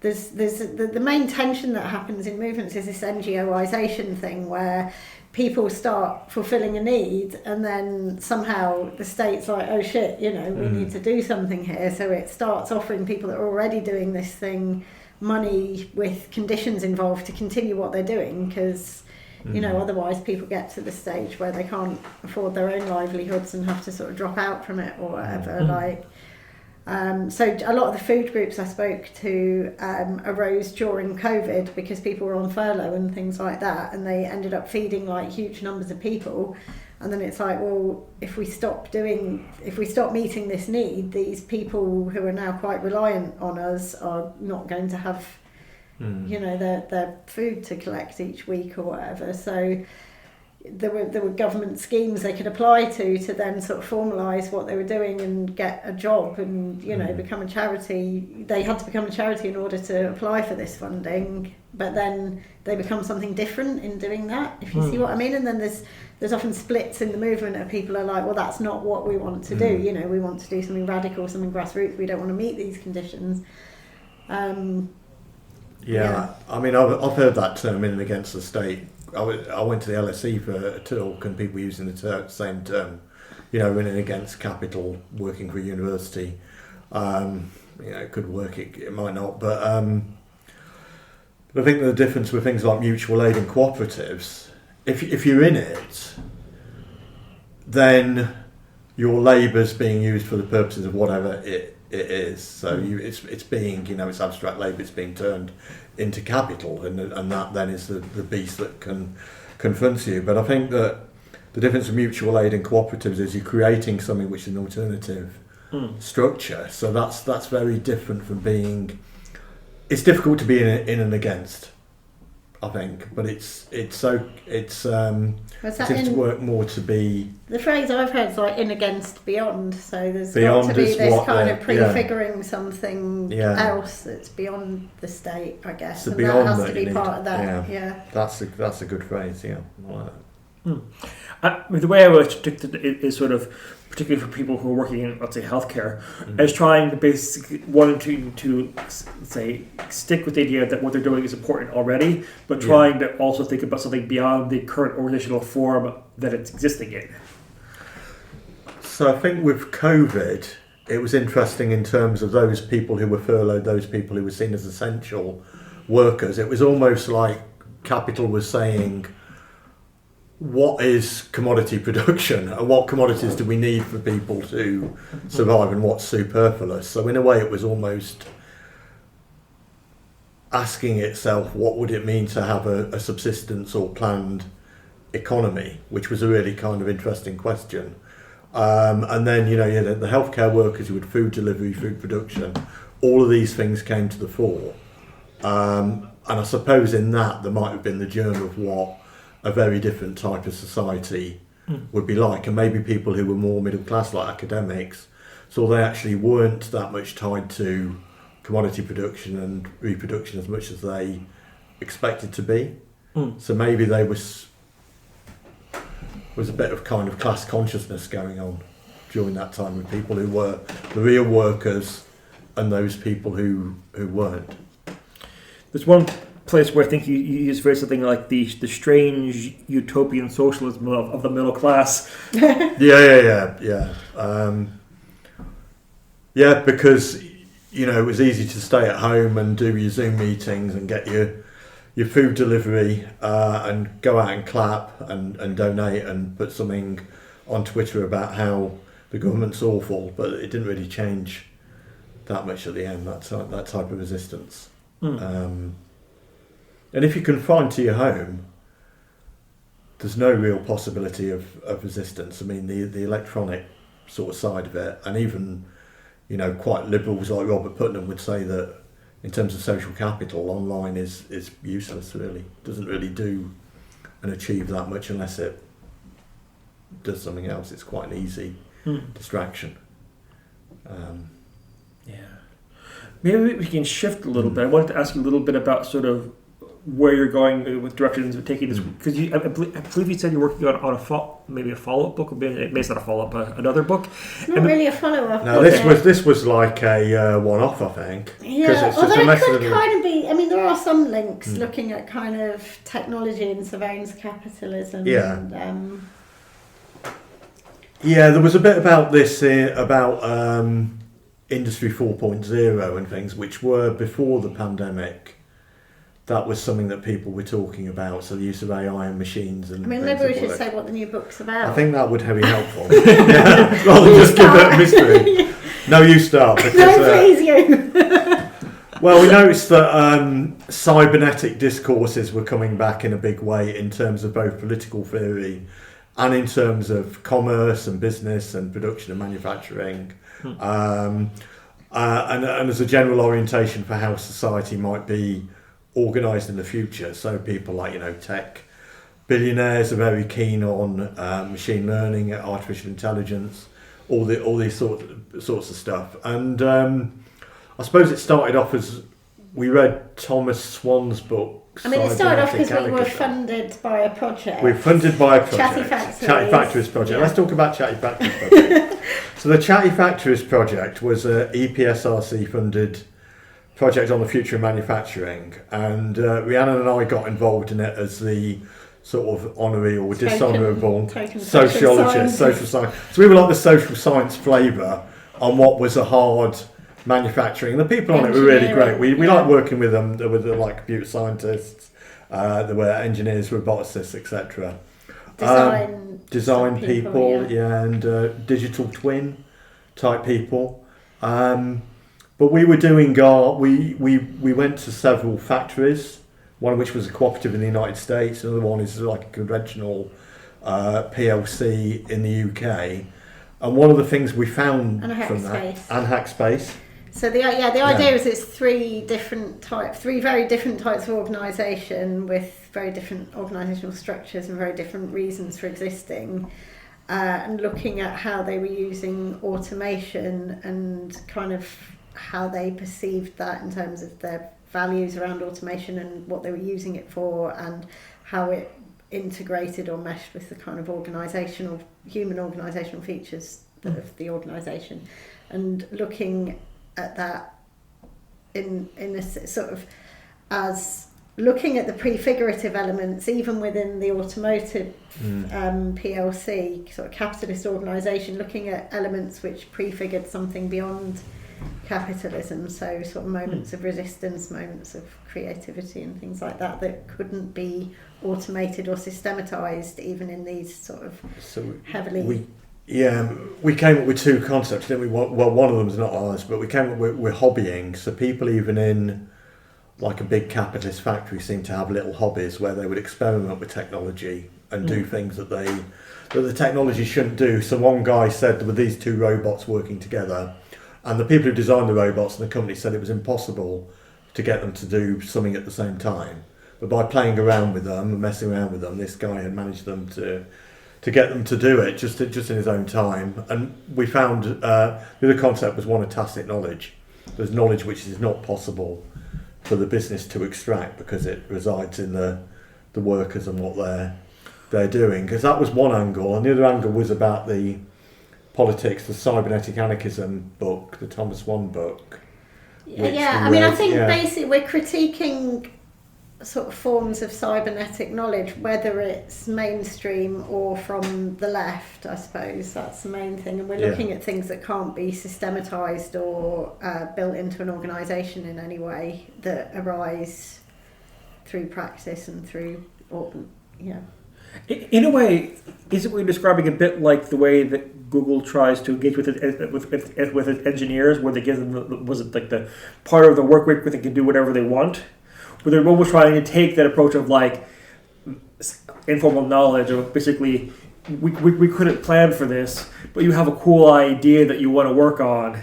there's the main tension that happens in movements is this NGOisation thing, where people start fulfilling a need and then somehow the state's like, oh shit, we need to do something here. So it starts offering people that are already doing this thing money with conditions involved to continue what they're doing, because otherwise people get to the stage where they can't afford their own livelihoods and have to sort of drop out from it or whatever. So a lot of the food groups I spoke to arose during COVID because people were on furlough and things like that, and they ended up feeding like huge numbers of people. And then it's like, well, if we stop meeting this need, these people who are now quite reliant on us are not going to have, their food to collect each week or whatever. So there were government schemes they could apply to then sort of formalise what they were doing and get a job and become a charity. They had to become a charity in order to apply for this funding, but then they become something different in doing that, if you see what I mean. And then there's often splits in the movement of people are like, well, that's not what we want to do. We want to do something radical, something grassroots. We don't want to meet these conditions. I mean, I've heard that term, in and against the state. I went to the LSE for a talk, and people using the same term, in and against capital, working for a university. It could work, it might not, but I think the difference with things like mutual aid and cooperatives, if you're in it, then your labour's being used for the purposes of whatever it is. So it's being, it's abstract labour, it's being turned into capital, and that then is the beast that confronts you. But I think that the difference with mutual aid and cooperatives is you're creating something which is an alternative structure. So that's very different from being. It's difficult to be in and against, I think, but it seems to work more to be. The phrase I've heard is like in against beyond. So there's beyond got to be this kind of prefiguring yeah. something yeah. else that's beyond the state, I guess. So and beyond that has to be part of that. Yeah. That's a good phrase. Yeah. I like that. The way I would predict it is sort of, particularly for people who are working in, let's say, healthcare, is trying to basically to say stick with the idea that what they're doing is important already, but trying to also think about something beyond the current organizational form that it's existing in. So I think with COVID, it was interesting in terms of those people who were furloughed, those people who were seen as essential workers. It was almost like Capital was saying, what is commodity production and what commodities do we need for people to survive and what's superfluous? So in a way it was almost asking itself what would it mean to have a subsistence or planned economy, which was a really kind of interesting question. And then, the healthcare workers who had food delivery, food production, all of these things came to the fore. And I suppose in that there might have been the germ of what a very different type of society would be like, and maybe people who were more middle class, like academics, so they actually weren't that much tied to commodity production and reproduction as much as they expected to be. So maybe there was a bit of kind of class consciousness going on during that time with people who were the real workers and those people who weren't. There's one place where I think you use very something like the strange utopian socialism of the middle class. Yeah, because it was easy to stay at home and do your Zoom meetings and get your food delivery and go out and clap and donate and put something on Twitter about how the government's awful, but it didn't really change that much at the end, that type of resistance. And if you confine to your home, there's no real possibility of resistance. I mean, the electronic sort of side of it, and even, quite liberals like Robert Putnam would say that in terms of social capital, online is useless, really. Doesn't really do and achieve that much unless it does something else. It's quite an easy distraction. Maybe we can shift a little bit. I wanted to ask you a little bit about sort of where you're going with directions of taking this, because I believe you said you're working on a follow-up book, or maybe it's not a follow-up, but another book. It's not really a follow-up. No, this was like a one-off, I think. Yeah, although it could kind of be. I mean, there are some links looking at kind of technology and surveillance capitalism. Yeah. And, there was a bit about this about Industry 4.0 and things, which were before the pandemic. That was something that people were talking about, so the use of AI and machines and. I mean, maybe we should say what the new book's about. I think that would be helpful. Rather than just give it a mystery. No, you start. Because, no, please, you. Well, we noticed that cybernetic discourses were coming back in a big way in terms of both political theory and in terms of commerce and business and production and manufacturing. And as a general orientation for how society might be organised in the future. So people like tech billionaires are very keen on machine learning, artificial intelligence, all these sorts of stuff. And I suppose it started off as we read Thomas Swan's book. I mean, it started off because we were funded by a project. We're funded by a project. Chatty Factories project. Yeah. Let's talk about Chatty Factories project. So the Chatty Factories project was a EPSRC funded project on the future of manufacturing, and Rhiannon and I got involved in it as the sort of honorary or dishonourable sociologist, social science. So we were like the social science flavour on what was a hard manufacturing. The people on it were really great. We liked working with them. There were like computer scientists, there were engineers, roboticists, etc. Design people, and digital twin type people. But we were doing we went to several factories, one of which was a cooperative in the United States, another one is like a conventional PLC in the UK. And one of the things we found and from that, and Hackspace. So the idea is it's three very different types of organisation with very different organisational structures and very different reasons for existing, and looking at how they were using automation and kind of how they perceived that in terms of their values around automation and what they were using it for, and how it integrated or meshed with the kind of human organisational features of the organisation, and looking at that in a sort of as looking at the prefigurative elements even within the automotive PLC sort of capitalist organisation, looking at elements which prefigured something beyond capitalism, so sort of moments of resistance, moments of creativity and things like that couldn't be automated or systematized even in these sort of heavily... We came up with two concepts, didn't we? Well, one of them is not ours, but we came up with hobbying. So people even in like a big capitalist factory seem to have little hobbies where they would experiment with technology and do things that the technology shouldn't do. So one guy said there were these two robots working together, and the people who designed the robots and the company said it was impossible to get them to do something at the same time. But by playing around with them and messing around with them, this guy had managed them to get them to do it just in his own time. And we found the other concept was one of tacit knowledge. There's knowledge which is not possible for the business to extract because it resides in the workers and what they're doing. Because that was one angle, and the other angle was about the politics, the cybernetic anarchism book, the Thomas Swan book. I think basically we're critiquing sort of forms of cybernetic knowledge, whether it's mainstream or from the left. I suppose that's the main thing, and we're looking at things that can't be systematized or built into an organisation in any way, that arise through practice and through In a way, isn't we describing a bit like the way that Google tries to engage with its engineers, where they give them the part of the work week where they can do whatever they want? Where they're almost trying to take that approach of like informal knowledge, of basically we couldn't plan for this, but you have a cool idea that you want to work on,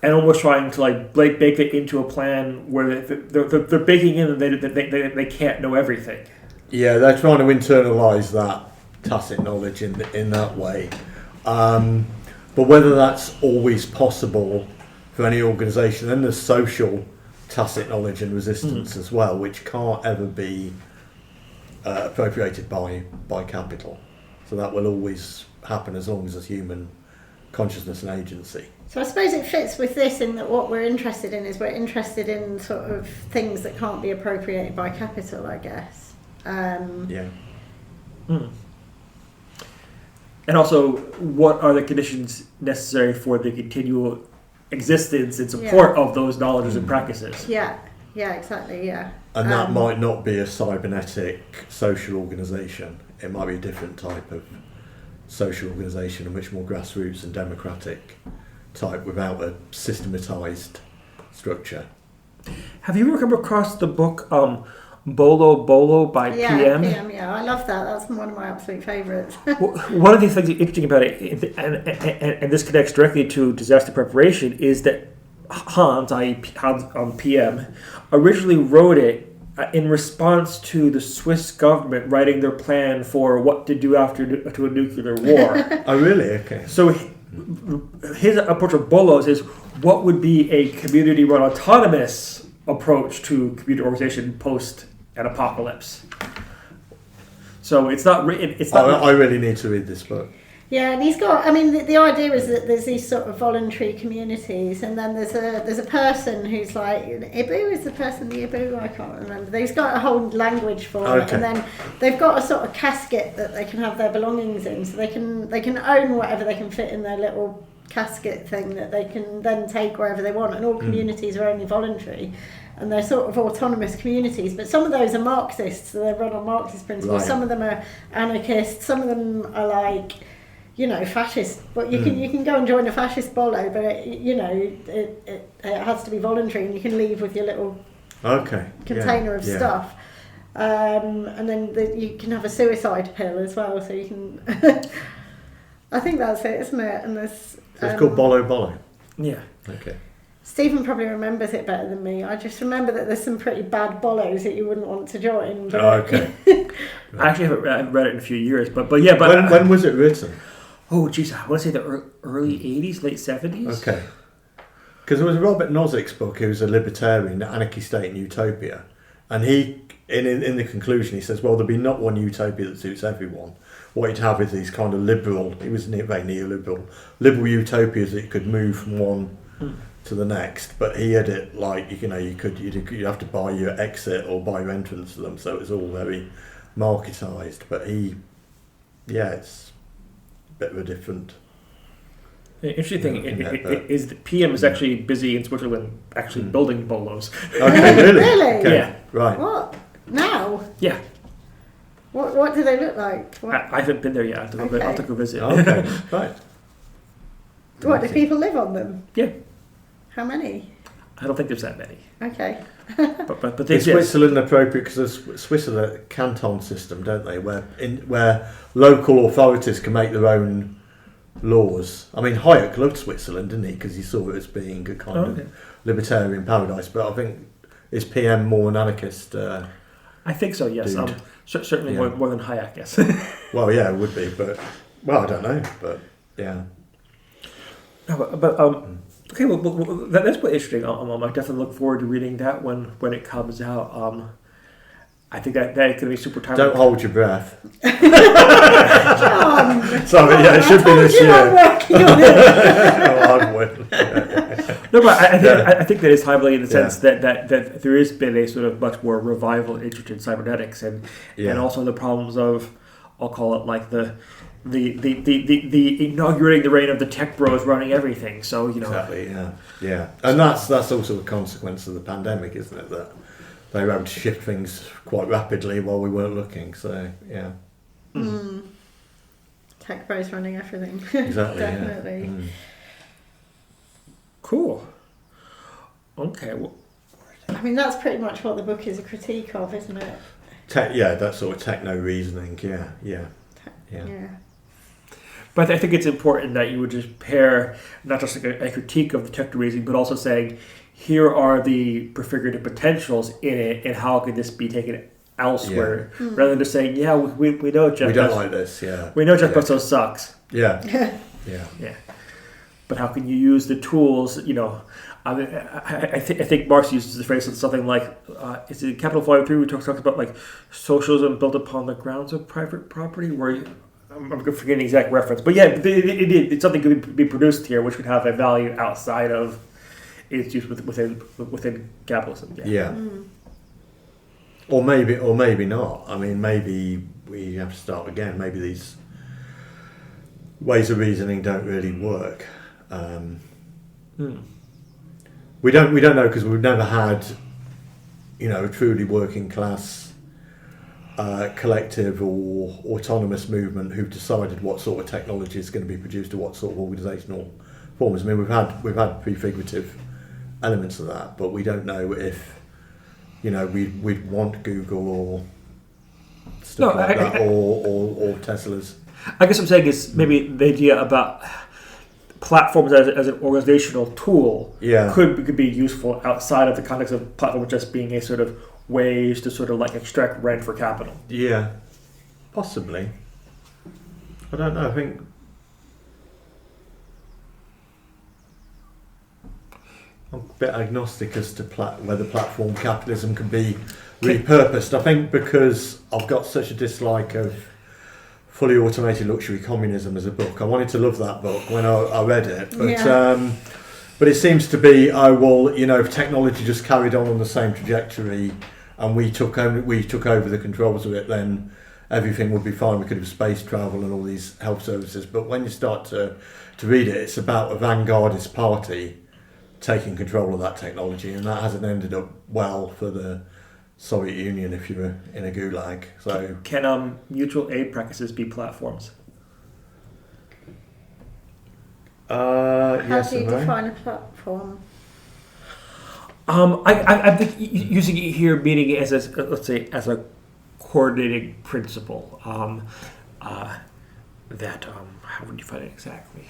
and almost trying to like bake it into a plan where they're baking in that they can't know everything. Yeah, they're trying to internalise that tacit knowledge in that way. But whether that's always possible for any organisation, then there's social tacit knowledge and resistance as well, which can't ever be appropriated by capital. So that will always happen as long as there's human consciousness and agency. So I suppose it fits with this in that what we're interested in is we're interested in sort of things that can't be appropriated by capital, I guess. And also, what are the conditions necessary for the continual existence and support of those knowledges and practices? Yeah, exactly, yeah. And that might not be a cybernetic social organisation. It might be a different type of social organisation, a much more grassroots and democratic type without a systematised structure. Have you ever come across the book Bolo Bolo by PM? PM, I love that. That's one of my absolute favourites. One of the things interesting about it, and this connects directly to disaster preparation, is that Hans PM, originally wrote it in response to the Swiss government writing their plan for what to do after a nuclear war. Oh, really? Okay. So his approach of Bolos is what would be a community-run autonomous approach to community organization post an apocalypse. So it's not written. I really need to read this book. Yeah, and he's got. I mean, the idea is that there's these sort of voluntary communities, and then there's a person who's like Ibu is the person, the Ibu, I can't remember. He's got a whole language for it, and then they've got a sort of casket that they can have their belongings in, so they can own whatever they can fit in their little casket thing that they can then take wherever they want, and all communities are only voluntary. And they're sort of autonomous communities, but some of those are Marxists, so they're run on Marxist principles. Right. Some of them are anarchists, some of them are like, fascist. But you can go and join a fascist bolo, but it has to be voluntary, and you can leave with your little container of stuff. And then you can have a suicide pill as well, so you can. I think that's it, isn't it? And there's. So it's called Bolo Bolo. Yeah. Okay. Stephen probably remembers it better than me. I just remember that there's some pretty bad bolos that you wouldn't want to join. But okay. I actually haven't read it in a few years, but yeah. But when was it written? Oh, geez, I want to say the early 80s, late 70s. Okay. Because there was Robert Nozick's book, who was a libertarian, The Anarchy State and Utopia. And he, in the conclusion, he says, well, there'll be not one utopia that suits everyone. What you'd have is these kind of liberal, he was very neoliberal, liberal utopias that you could move from one to the next. But he had it like, you'd have to buy your exit or buy your entrance to them. So it was all very marketised. But it's a bit of a different... The interesting thing is that PM is actually busy in Switzerland actually building bolos. Okay, really? Really? Okay. Yeah. Right. What? Now? Yeah. What do they look like? I haven't been there yet. I'll have to go visit. Okay, right. What, do people live on them? Yeah. How many? I don't think there's that many. Okay. But they Is exist. Switzerland appropriate because Swiss are a canton system, don't they? Where local authorities can make their own laws. I mean, Hayek loved Switzerland, didn't he? Because he saw it as being a kind of libertarian paradise. But I think is PM more an anarchist? I think so. Yes. Certainly more than Hayek. Yes. Well, yeah, it would be, but I don't know. But yeah. No, okay. Well, that's quite interesting. I definitely look forward to reading that when it comes out. I think that it's going to be super timely. Don't hold your breath. John! Sorry, yeah, it should be this year. I'm working on it. No, but I think that is timely in the sense that there has been a sort of much more revival interest in cybernetics and also the problems of, I'll call it like the inaugurating the reign of the tech bros running everything. So exactly, yeah, and that's also a consequence of the pandemic, isn't it? That they were able to shift things quite rapidly while we weren't looking. So yeah. Tech bros running everything. Exactly. Definitely. Yeah. Cool. Okay. Well, I mean, that's pretty much what the book is a critique of, isn't it? That sort of techno reasoning. Yeah. But I think it's important that you would just pair not just like a critique of the techno reasoning, but also saying, here are the prefigurative potentials in it, and how could this be taken elsewhere, rather than just saying, we know Jeff. We don't like this. Yeah. We know Jeff Bezos sucks. Yeah. Yeah. But how can you use the tools? I think Marx uses the phrase something like, is it Capital Volume 3? We talks about like socialism built upon the grounds of private property. I'm forgetting the exact reference, but yeah, it's something could be produced here, which could have a value outside of its use within capitalism. Yeah. Or maybe not. I mean, maybe we have to start again. Maybe these ways of reasoning don't really work. We don't know because we've never had, a truly working class collective or autonomous movement who've decided what sort of technology is going to be produced or what sort of organisational forms. I mean, we've had prefigurative elements of that, but we don't know if we'd want Google or stuff that, or Teslas. I guess what I'm saying is maybe the idea about platforms as an organizational tool could be useful outside of the context of platform just being a sort of ways to sort of like extract rent for capital. Yeah, possibly. I don't know. I think I'm a bit agnostic as to whether platform capitalism can be repurposed. I think because I've got such a dislike of Fully Automated Luxury Communism as a book. I wanted to love that book when I read it, but it seems to be, if technology just carried on the same trajectory and we took over the controls of it, then everything would be fine. We could have space travel and all these health services. But when you start to read it, it's about a vanguardist party taking control of that technology, and that hasn't ended up well for the Soviet Union if you were in a gulag. So can mutual aid practices be platforms? How do you define a platform? I think using it here, meaning it as a coordinating principle. that how would you find it exactly?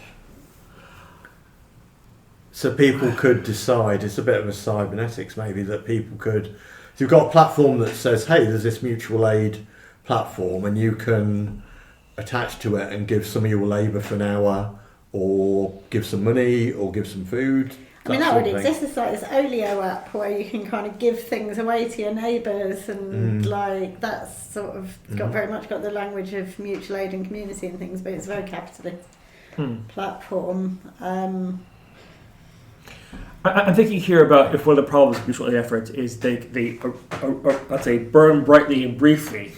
So people could decide, it's a bit of a cybernetics maybe, that people could, if you've got a platform that says, hey, there's this mutual aid platform and you can attach to it and give some of your labour for an hour, or give some money, or give some food. I mean, that would exist. It's like this Olio app where you can kind of give things away to your neighbours, and like that's sort of got very much got the language of mutual aid and community and things, but it's a very capitalist platform. I'm thinking here about if one of the problems of mutual aid efforts is they let's say, burn brightly and briefly.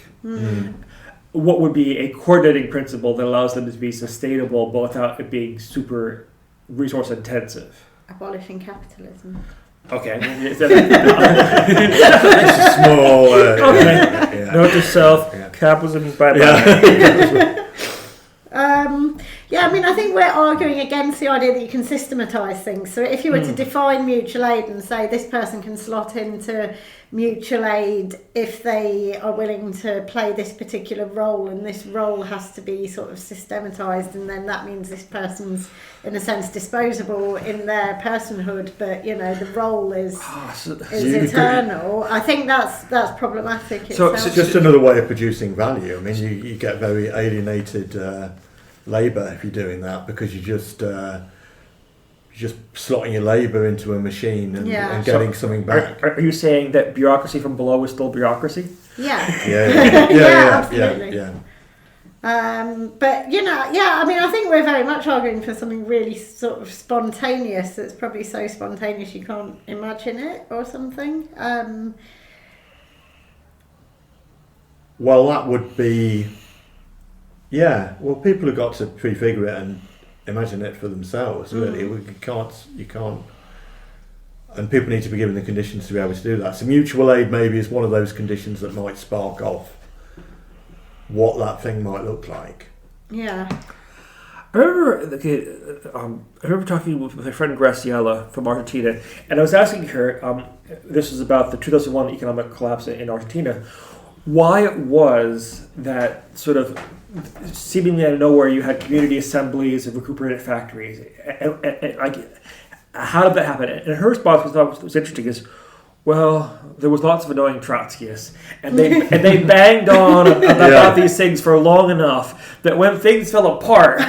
What would be a coordinating principle that allows them to be sustainable but without it being super resource intensive? Abolishing capitalism. Okay. It's a small... okay. Yeah. Note to self, capitalism, bye-bye. Yeah, I mean, I think we're arguing against the idea that you can systematise things. So if you were to define mutual aid and say this person can slot into mutual aid if they are willing to play this particular role, and this role has to be sort of systematised, and then that means this person's, in a sense, disposable in their personhood, but, you know, the role is eternal. I think that's problematic. So it's just another way of producing value. I mean, you get very alienated... labour if you're doing that, because you're just slotting your labour into a machine and getting something back. Are you saying that bureaucracy from below is still bureaucracy? Yeah. Absolutely. Yeah. But you know, I mean, I think we're very much arguing for something really sort of spontaneous. That's probably so spontaneous you can't imagine it, or something. Well, that would be. Yeah, well, people have got to prefigure it and imagine it for themselves. Really, you can't, and people need to be given the conditions to be able to do that. So, mutual aid maybe is one of those conditions that might spark off what that thing might look like. Yeah. I remember talking with my friend Graciela from Argentina, and I was asking her. This was about the 2001 economic collapse in Argentina. Why it was that sort of seemingly out of nowhere you had community assemblies and recuperated factories, and like, how did that happen? And her response was interesting. Is, well, there was lots of annoying Trotskyists, and they banged on about these things for long enough that when things fell apart,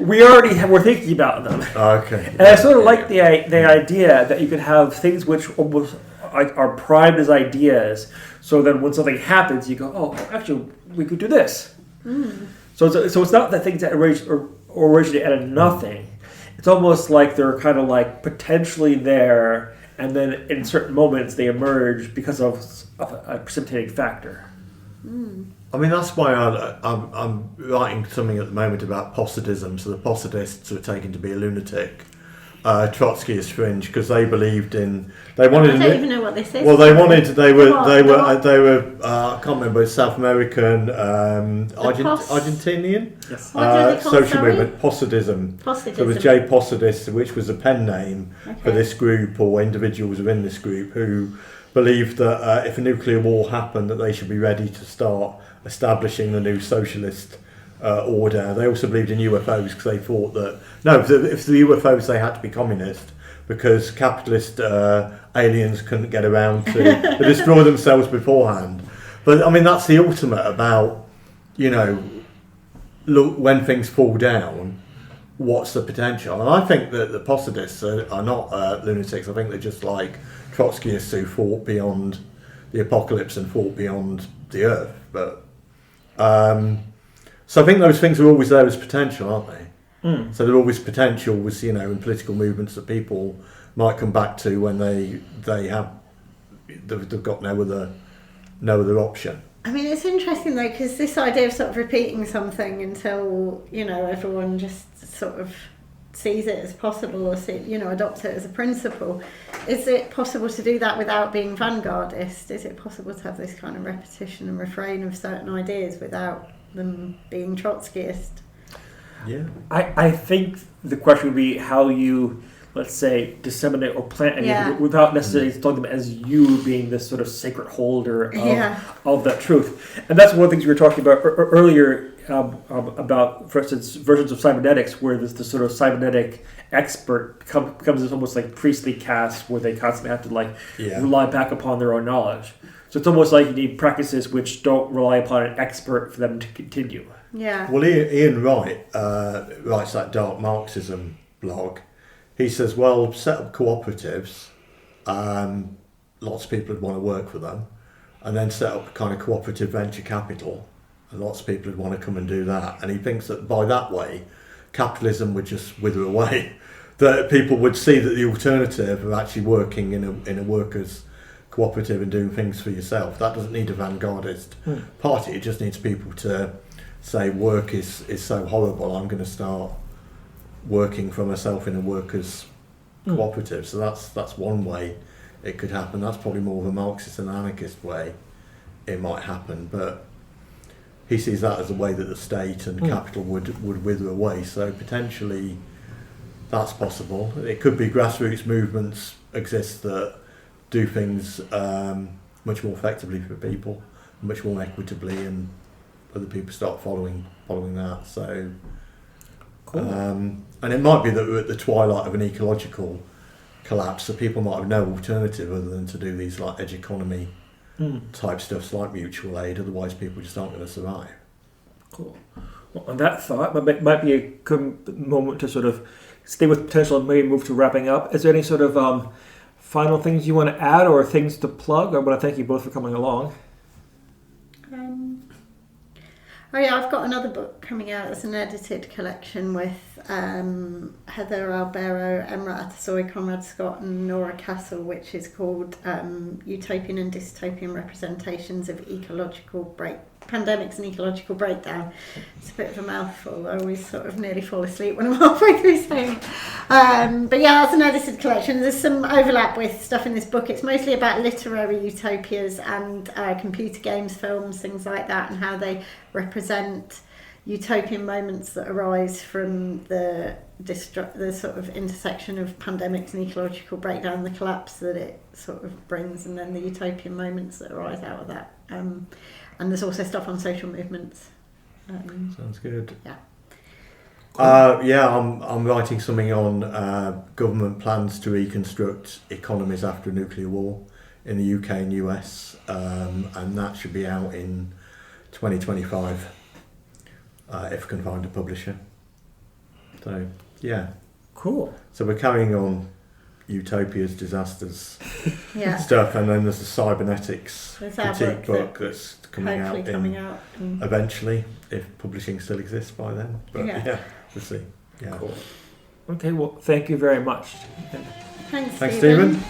we already were thinking about them. Okay. And I sort of like the idea that you could have things which almost are primed as ideas. So then when something happens, you go, oh, actually, we could do this. So it's not that things that originate out of nothing. It's almost like they're kind of like potentially there, and then in certain moments they emerge because of a precipitating factor. I mean, that's why I'm writing something at the moment about Positivism. So the Positists were taken to be a lunatic. Trotskyist fringe, because they believed in. They wanted. I don't even know what this is. Well, they wanted. They were. I can't remember. South American, Argentinian. Yes. Social movement, Positivism. So it was J. Positist, which was a pen name for this group or individuals within this group who believed that if a nuclear war happened, that they should be ready to start establishing the new socialist order. They also believed in UFOs because they thought that if the UFOs, they had to be communist because capitalist aliens couldn't get around to destroy themselves beforehand. But I mean, that's the ultimate about, you know, look, when things fall down, what's the potential? And I think that the positivists are not lunatics. I think they're just like Trotskyists who fought beyond the apocalypse and fought beyond the earth. But so I think those things are always there as potential, aren't they? So they're always potential was, you know, in political movements that people might come back to when they've got no other option. I mean, it's interesting though, because this idea of sort of repeating something until, you know, everyone just sort of sees it as possible or adopts it as a principle. Is it possible to do that without being vanguardist? Is it possible to have this kind of repetition and refrain of certain ideas without them being Trotskyist? Yeah. I think the question would be how you, let's say, disseminate or plant any without necessarily telling them as you being this sort of sacred holder of that truth. And that's one of the things we were talking about earlier about, for instance, versions of cybernetics where the sort of cybernetic expert becomes this almost like priestly caste where they constantly have to rely back upon their own knowledge. So it's almost like you need practices which don't rely upon an expert for them to continue. Yeah. Well, Ian Wright writes that Dark Marxism blog. He says, well, set up cooperatives, lots of people would want to work for them, and then set up kind of cooperative venture capital, and lots of people would want to come and do that. And he thinks that by that way, capitalism would just wither away, that people would see that the alternative of actually working in a workers' cooperative and doing things for yourself, that doesn't need a vanguardist party. It just needs people to say work is so horrible, I'm going to start working for myself in a workers' cooperative. So that's one way it could happen. That's probably more of a Marxist and anarchist way it might happen, but he sees that as a way that the state and capital would wither away. So potentially that's possible. It could be grassroots movements exist that do things much more effectively for people, much more equitably, and other people start following that. So cool. And it might be that we're at the twilight of an ecological collapse, so people might have no alternative other than to do these like edge economy type stuffs like mutual aid. Otherwise people just aren't going to survive. Cool. Well, on that thought, might be a good moment to sort of stay with potential and maybe move to wrapping up. Is there any sort of final things you want to add or things to plug? I want to thank you both for coming along. Oh yeah, I've got another book coming out. It's an edited collection with Heather Albero, Emra Atasoy, Conrad Scott and Nora Castle, which is called Utopian and Dystopian Representations of Pandemics and Ecological Breakdown. It's a bit of a mouthful. I always sort of nearly fall asleep when I'm halfway through saying it. But yeah, it's an edited collection. There's some overlap with stuff in this book. It's mostly about literary utopias and computer games, films, things like that, and how they represent utopian moments that arise from the sort of intersection of pandemics and ecological breakdown, the collapse that it sort of brings, and then the utopian moments that arise out of that. And there's also stuff on social movements. Sounds good. Yeah. I'm writing something on government plans to reconstruct economies after a nuclear war in the UK and US, and that should be out in 2025 if I can find a publisher. So yeah, cool. So we're carrying on utopias, disasters, stuff, and then there's the cybernetics critique book that's coming out eventually, if publishing still exists by then. But yeah, we'll see. Yeah. Cool. Okay, well, thank you very much. Thanks, Stephen.